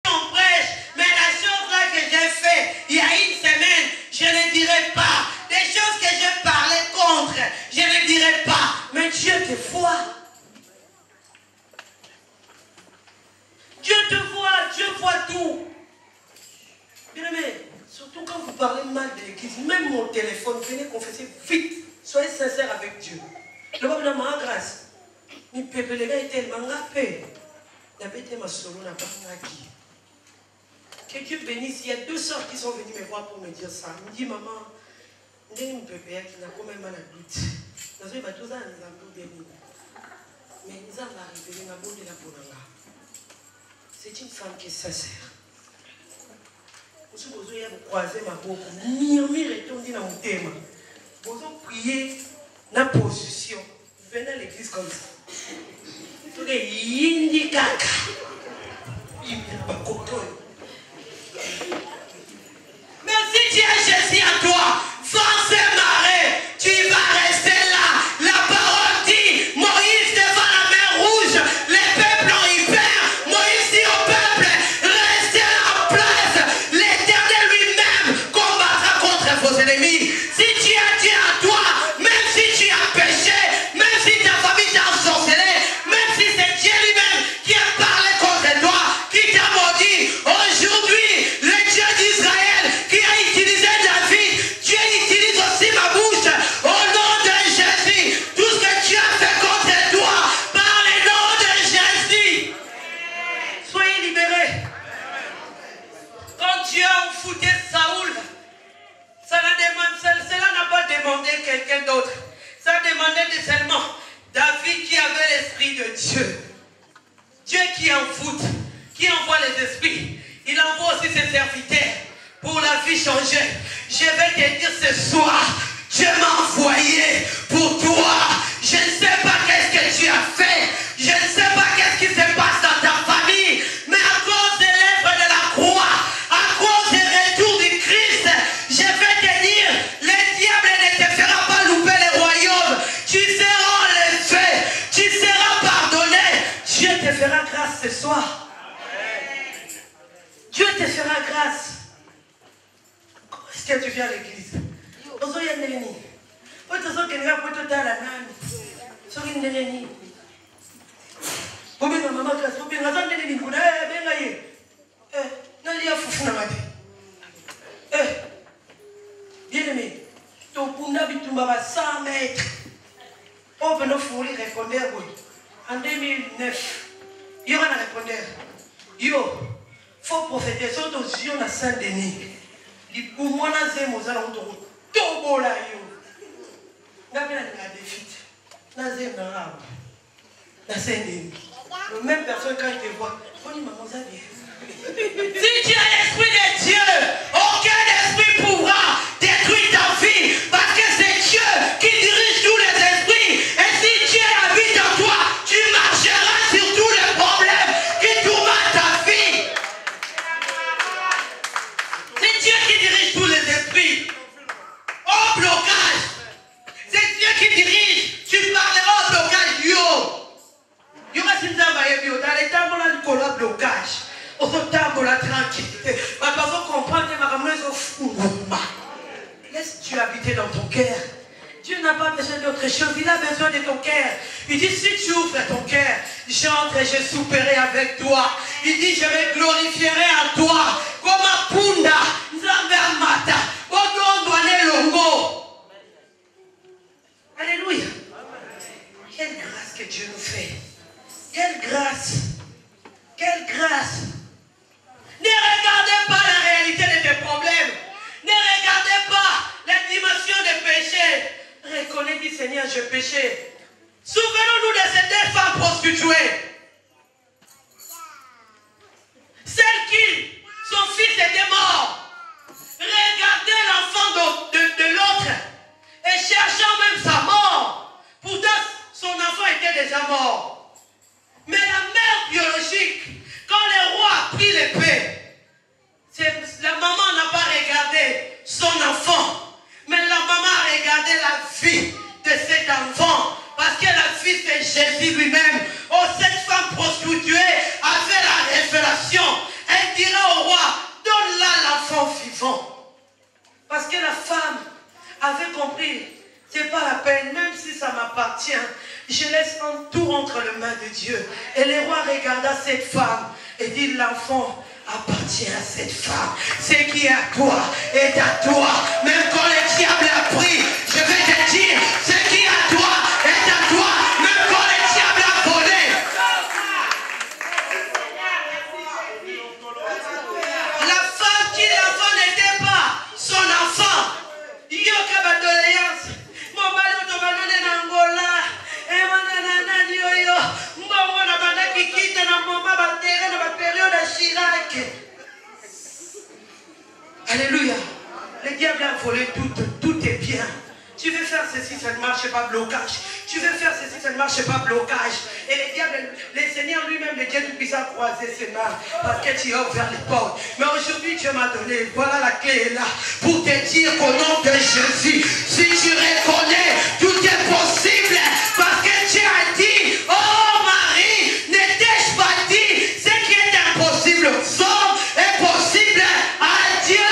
on prêche, mais la chose là que j'ai fait il y a une semaine, je ne dirai pas. Des choses que je parlais contre, je ne dirai pas. Mais Dieu te voit. Dieu te voit, Dieu voit tout. Bien aimé, surtout quand vous parlez mal de l'église, même mon téléphone, venez confesser vite. Soyez sincère avec Dieu. Le peuple n'a pas grâce. Mais peuple, les gars, est tellement rapé. Il y avait ma solo, n'a pas qui. Que Dieu bénisse. Il y a 2 sœurs qui sont venues me voir pour me dire ça. Il me dit, maman, il y a une peuple qui n'a quand même mal à doute. Dans ce bateau, ça, nous avons béni. Mais nous avons arrivé, nous avons de la bonanga. C'est une femme qui est sincère. Vous avez croisé ma bouche. Murmure et tourne dans mon thème. Vous avez prié dans la position. Venez à l'église comme ça. Tout est yindi kaka. Merci Dieu Jésus à toi. Sans se marrer, tu vas rester là. La parole dit, Moïse devant la mer rouge, les peuples ont eu peur. Moïse dit au peuple, restez en place. L'Éternel lui-même combattra contre vos ennemis. Si tu as Dieu à toi, même si tu as péché, même si ta famille t'a ensorcelé, même si c'est Dieu lui-même qui a parlé contre toi, qui t'a maudit, aujourd'hui, le Dieu d'Israël qui a utilisé David, Dieu utilise aussi ma bouche. Au nom de Jésus, tout ce que tu as fait contre toi, par le nom de Jésus, soyez libérés. Quand Dieu a foutu Saoul, cela n'a pas demandé quelqu'un d'autre. Ça demandait seulement David qui avait l'esprit de Dieu. Dieu qui en fout, qui envoie les esprits. Il envoie aussi ses serviteurs pour la vie changer. Je vais te dire ce soir, Dieu m'a envoyé pour toi. Je ne sais pas qu'est-ce que tu as fait. Je ne sais pas qu'est-ce qui se passe dans ta famille. Mais à cause de l'œuvre de la croix, à cause du retour du Christ, je vais te dire, le diable ne te fera pas louper le royaume. Tu seras enlevé, tu seras pardonné. Dieu te fera grâce ce soir. Dieu te fera grâce. Est-ce que tu viens à l'église? Bien aimé, ton punda bitumba 100 mètres. On peut nous fournir répondeur en 2009. Il y aura un répondeur. Yo, faut prophéter sur ton Zion à Saint-Denis. Il pour moi, c'est mon salon de tout là. N'a pas la défite. N'a pas la Saint-Denis. Même personne quand il te voit, on dit maman ça vient. la tranquillité. Ma personne comprend que ma maman est au fou. Laisse Dieu habiter dans ton cœur. Dieu n'a pas besoin d'autre chose, il a besoin de ton cœur. Il dit, si tu ouvres ton cœur, j'entre et je souperai avec toi. Il dit, je me glorifierai en toi. Comme un punda, Nzambe amata, Odondwane longo. Alléluia. Quelle grâce que Dieu nous fait. Quelle grâce. Quelle grâce. Ne regardez pas la réalité de tes problèmes. Ne regardez pas la dimension des péchés. Reconnais, dit Seigneur, je péchais. Souvenons-nous de ces deux femmes prostituées. Celle qui, son fils était mort. Regardez l'enfant de l'autre et cherchant même sa mort. Pourtant, son enfant était déjà mort. Mais la mère biologique, quand le roi a pris l'épée, la maman n'a pas regardé son enfant, mais la maman a regardé la vie de cet enfant, parce que la vie c'est Jésus lui-même. Oh, cette femme prostituée avait la révélation. Elle dira au roi, donne-la l'enfant vivant. Parce que la femme avait compris, c'est pas la peine, même si ça m'appartient, je laisse tout entre les mains de Dieu. Et le roi regarda cette femme et dit, l'enfant appartient à cette femme. Ce qui est à toi est à toi. Même quand le diable a pris, je vais te dire, ce qui est à toi est à toi. Même quand le diable a volé. La femme qui l'enfant n'était pas son enfant. Il y a ma doléance. Mon mari est en Angola. Et alléluia. Le diable a volé tout est bien. Tu veux faire ceci, ça ne marche pas, blocage. Tu veux faire ceci, ça ne marche pas, blocage. Et le diable, le Seigneur lui-même, le Dieu tout puissant, croiser ses mains parce que tu as ouvert les portes. Mais aujourd'hui, Dieu m'a donné, voilà la clé est là, pour te dire qu'au nom de Jésus, si tu reconnais, tout est possible, parce que Dieu a dit, oh Marie, ne t'ai-je pas dit, ce qui est impossible aux hommes est possible à Dieu.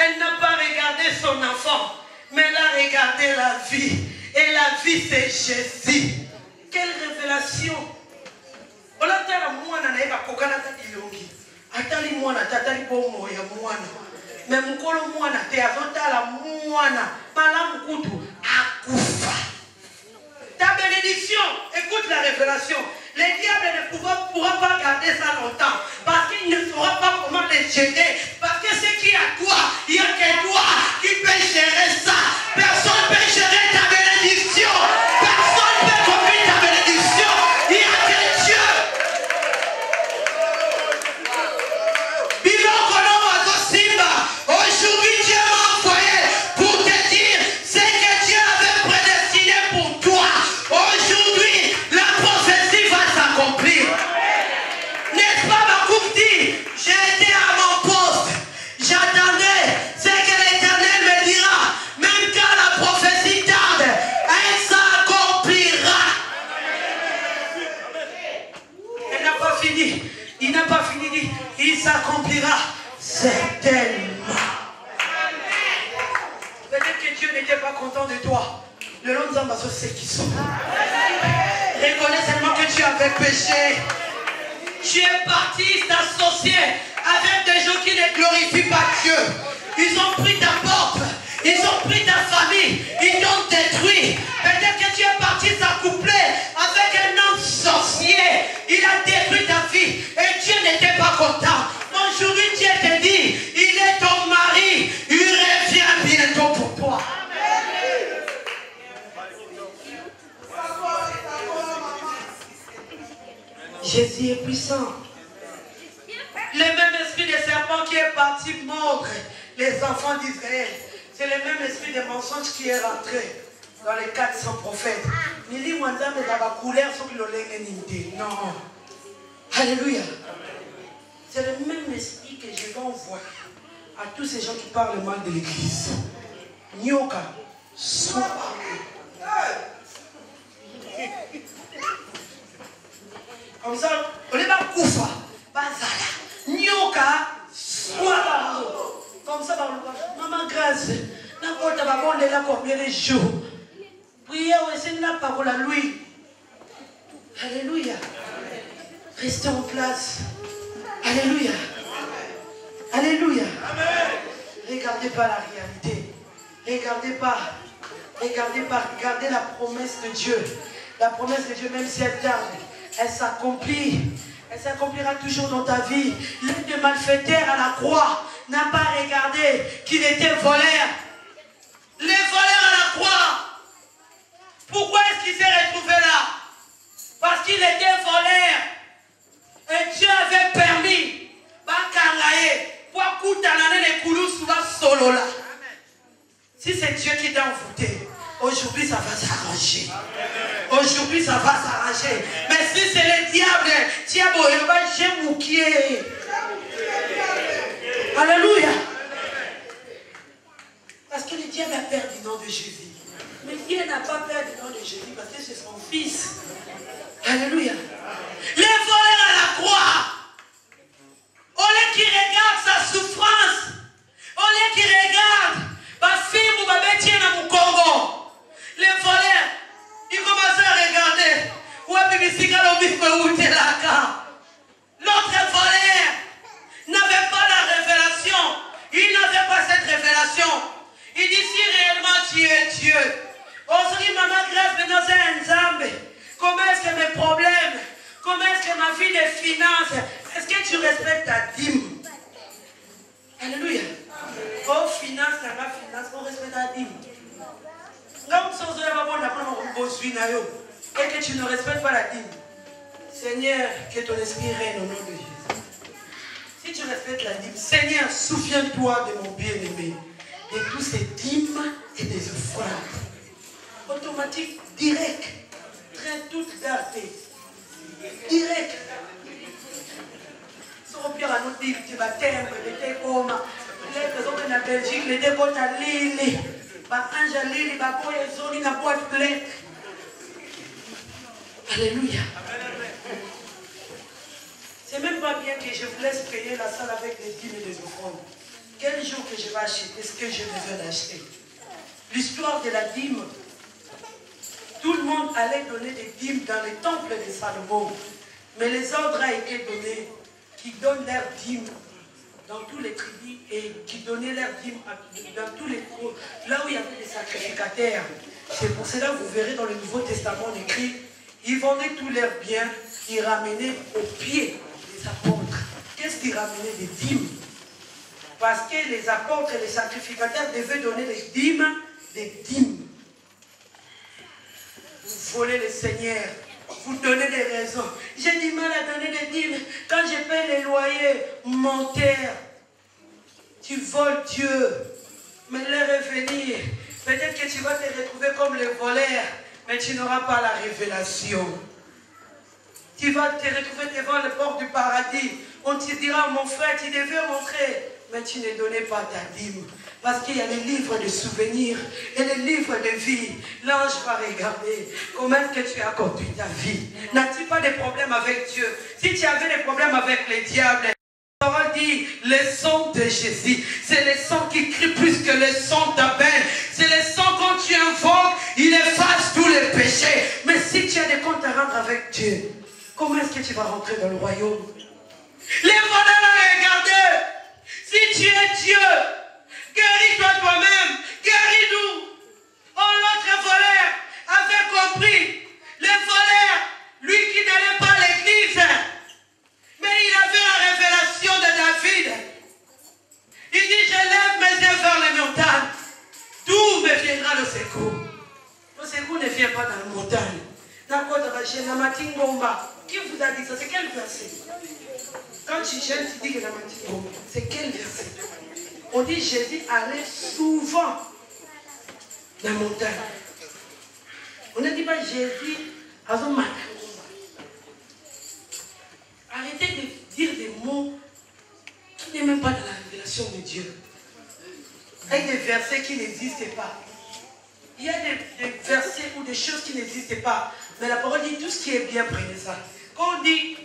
Elle n'a pas regardé son enfant, mais elle a regardé la vie. Et la vie, c'est Jésus. Quelle révélation! On a la moine na eba kokana ilongi. Atali moine tatali bomo ya moine. Mais mukolo moine te azotala moine malamu kutu akufa. Ta bénédiction, écoute la révélation. Le diable ne pourra pas garder ça longtemps. Parce qu'il ne saura pas comment les gérer. Parce que ce qui est à toi, il n'y a que toi qui peut gérer ça. Personne ne peut gérer ta bénédiction. Personne ne peut conduire ta bénédiction. Il n'y a que Dieu. Aujourd'hui, Dieu m'a envoyé pour te dire ce que Dieu avait prédestiné pour toi. Aujourd'hui, la prophétie va s'accomplir. N'est-ce pas, ma coupe dit, j'étais à mon poste, j'attendais ce que l'Éternel me dira. Même quand la prophétie tarde, elle s'accomplira. Elle n'a pas fini. Il n'a pas fini. Il s'accomplira certainement. Peut-être que Dieu n'était pas content de toi. Le long de Zambaso, c'est qui sont. Reconnais seulement que tu avais péché. Tu es parti t'associer avec des gens qui ne glorifient pas Dieu. Ils ont pris ta porte. Ils ont pris ta famille. Ils t'ont détruit. Peut-être que tu es parti s'accoupler avec un homme sorcier. Il a détruit ta vie. Et Dieu n'était pas content. Aujourd'hui, Dieu te dit, il est ton mari. Il revient bientôt pour toi. Jésus est puissant. Le même esprit de serpent qui est parti mordre les enfants d'Israël, c'est le même esprit de mensonge qui est rentré dans les 400 prophètes. Non. Alléluia. C'est le même esprit que je vais à tous ces gens qui parlent mal de l'église. Nyoka, sois parlé. Comme ça, on n'est pas koufa. Bazala. Nyoka, sois parlé. Comme ça, maman grâce. N'importe quoi, on est là combien de jours. Priez, c'est la parole à lui. Alléluia. Restez en place. Alléluia. Alléluia. Regardez pas la réalité. Regardez pas. Regardez pas. Regardez la promesse de Dieu. La promesse de Dieu, même si elle tarde, elle s'accomplit. Elle s'accomplira toujours dans ta vie. L'un des malfaiteurs à la croix n'a pas regardé qu'il était voleur. Les voleurs à la croix. Pourquoi est-ce qu'il s'est retrouvé là? Parce qu'il était voleur. Et Dieu avait permis. Si c'est Dieu qui t'a envoûté, aujourd'hui ça va s'arranger. Aujourd'hui ça va s'arranger. Mais si c'est le diable, il va gémouquer. Alléluia. Parce que le diable a peur du nom de Jésus. Mais Dieu n'a pas peur du nom de Jésus parce que c'est son fils. Alléluia. Les voleurs à la croix, au lieu qu'ils regardent sa souffrance, au lieu qu'ils regardent les voleurs, ils commencent à regarder. L'autre voleur n'avait pas la révélation. Il n'avait pas cette révélation. Il dit si réellement tu es Dieu. Aujourd'hui, maman grâce de nos ensemble. Comment est-ce que mes problèmes, comment est-ce que ma vie de finances, est-ce que tu respectes ta dîme? Alléluia. Oh, finance, on respecte ta dîme. Et que tu ne respectes pas la dîme. Seigneur, que ton esprit règne au nom de Jésus. Si tu respectes la dîme, Seigneur, souviens-toi de mon bien-aimé, de tous ces dîmes et des offrandes. Automatique, direct. Très toute darté. Direct. Sur pire à notre Bible, tu vas t'aimer, tu comme les personnes en Belgique, les décotes à Lille, ange à Lille, les zones à boîte pleine. Alléluia. C'est même pas bien que je vous laisse payer la salle avec des dîmes et des offrandes. Quel jour que je vais acheter ce que j'ai besoin d'acheter? L'histoire de la dîme. Tout le monde allait donner des dîmes dans les temples de Salomon. Mais les ordres a été donnés qui donnent leurs dîmes dans tous les tribus et qui donnaient leurs dîmes dans tous les cours, là où il y avait des sacrificateurs. C'est pour cela que vous verrez dans le Nouveau Testament écrit, ils vendaient tous leurs biens, ils ramenaient au pied des apôtres. Qu'est-ce qu'ils ramenaient? Des dîmes. Parce que les apôtres et les sacrificateurs devaient donner les dîmes, des dîmes. Vous volez le Seigneur, vous donnez des raisons. J'ai du mal à donner des dîmes. Quand je paie les loyers, menteur, tu voles Dieu. Mais le revenir, peut-être que tu vas te retrouver comme les voleurs, mais tu n'auras pas la révélation. Tu vas te retrouver devant les portes du paradis. On te dira, mon frère, tu devais montrer, mais tu ne donnais pas ta dîme. Parce qu'il y a les livres de souvenirs et les livres de vie. L'ange va regarder comment est-ce que tu as conduit ta vie. N'as-tu pas de problème avec Dieu? Si tu avais des problèmes avec les diables, la parole dit, le sang de Jésus, c'est le sang qui crie plus que le sang d'Abel. C'est le sang quand tu invoques, il efface tous les péchés. Mais si tu as des comptes à rendre avec Dieu, comment est-ce que tu vas rentrer dans le royaume? Les voleurs à regarder. Si tu es Dieu, guéris-toi toi-même, guéris-nous. Oh, l'autre voleur avait compris. Le voleur, lui qui n'allait pas à l'église, mais il avait la révélation de David. Il dit, je lève mes yeux vers les montagnes. D'où me viendra le secours? Le secours ne vient pas dans la montagne. Qui vous a dit ça? C'est quel verset? Quand tu gênes, tu dis que la matinée, c'est quel verset? On dit Jésus allait souvent dans la montagne. On ne dit pas Jésus à son matin. Arrêtez de dire des mots qui n'est même pas dans la révélation de Dieu. avec des versets qui n'existaient pas. Il y a des versets ou des choses qui n'existaient pas. Mais la parole dit tout ce qui est bien, prenez ça. Quand on dit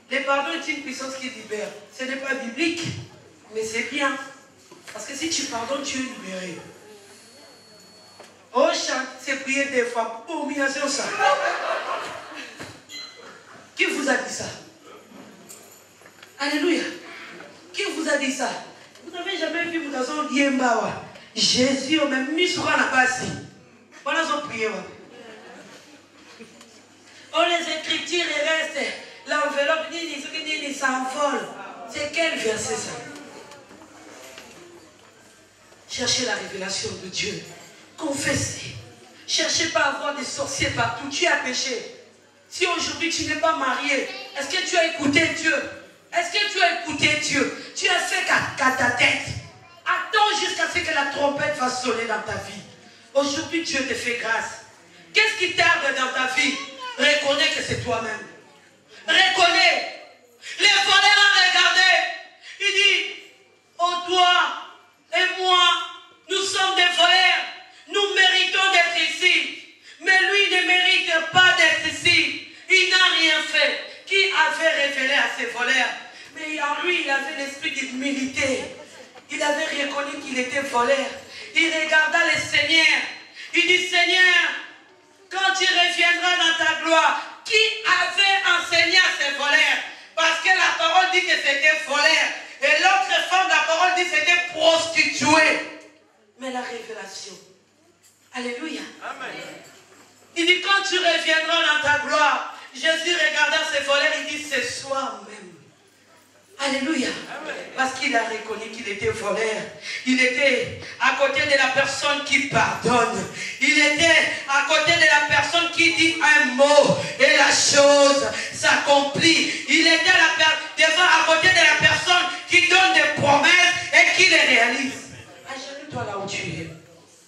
le pardon est une puissance qui libère, ce n'est pas biblique, mais c'est bien. Parce que si tu pardonnes, tu es libéré. Oh, c'est prier des fois. Oh, ça. Qui vous a dit ça? Alléluia. Qui vous a dit ça? Vous n'avez jamais vu vous dans un Yembawa. Jésus, même mis sur la base. Voilà son prière. Oh, les écritures restent. L'enveloppe dit, s'envole. C'est quel verset ça? Cherchez la révélation de Dieu. Confessez. Cherchez pas à avoir des sorciers partout. Tu as péché. Si aujourd'hui tu n'es pas marié, est-ce que tu as écouté Dieu? Est-ce que tu as écouté Dieu? Tu as fait qu'à ta tête. Attends jusqu'à ce que la trompette va sonner dans ta vie. Aujourd'hui, Dieu te fait grâce. Qu'est-ce qui tarde dans ta vie? Reconnais que c'est toi-même. Reconnais. Les voleurs ont regardé. Il dit, oh toi et moi, nous sommes des voleurs. Nous méritons d'être ici. Mais lui ne mérite pas d'être ici. Il n'a rien fait. Qui avait révélé à ces voleurs? Mais en lui, il avait l'esprit d'humilité. Il avait reconnu qu'il était voleur. Il regarda le Seigneur. Il dit, Seigneur, quand tu reviendras dans ta gloire, qui avait enseigné à ces voleurs? Parce que la parole dit que c'était voleur. Et l'autre femme, la parole dit que c'était prostituée. Mais la révélation. Alléluia. Amen. Il dit, quand tu reviendras dans ta gloire, Jésus regarda ces voleurs, il dit, c'est soi-même. Alléluia. Amen. Parce qu'il a reconnu qu'il était voleur. Il était à côté de la personne qui pardonne. Il était à côté de la personne qui dit un mot et la chose s'accomplit. Il était à côté de la personne qui donne des promesses et qui les réalise. Agenouille-toi là où tu es.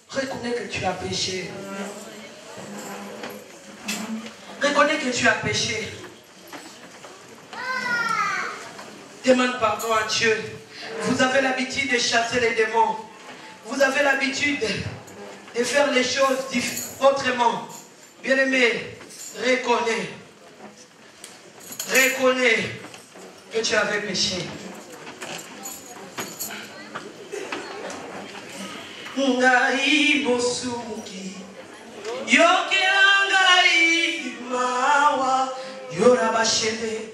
Reconnais que tu as péché. Reconnais que tu as péché. Demande pardon à Dieu. Vous avez l'habitude de chasser les démons. Vous avez l'habitude de faire les choses autrement. Bien-aimé, reconnais. Reconnais que tu avais péché. Ngai bosuki yokelangai mawa yorabashebe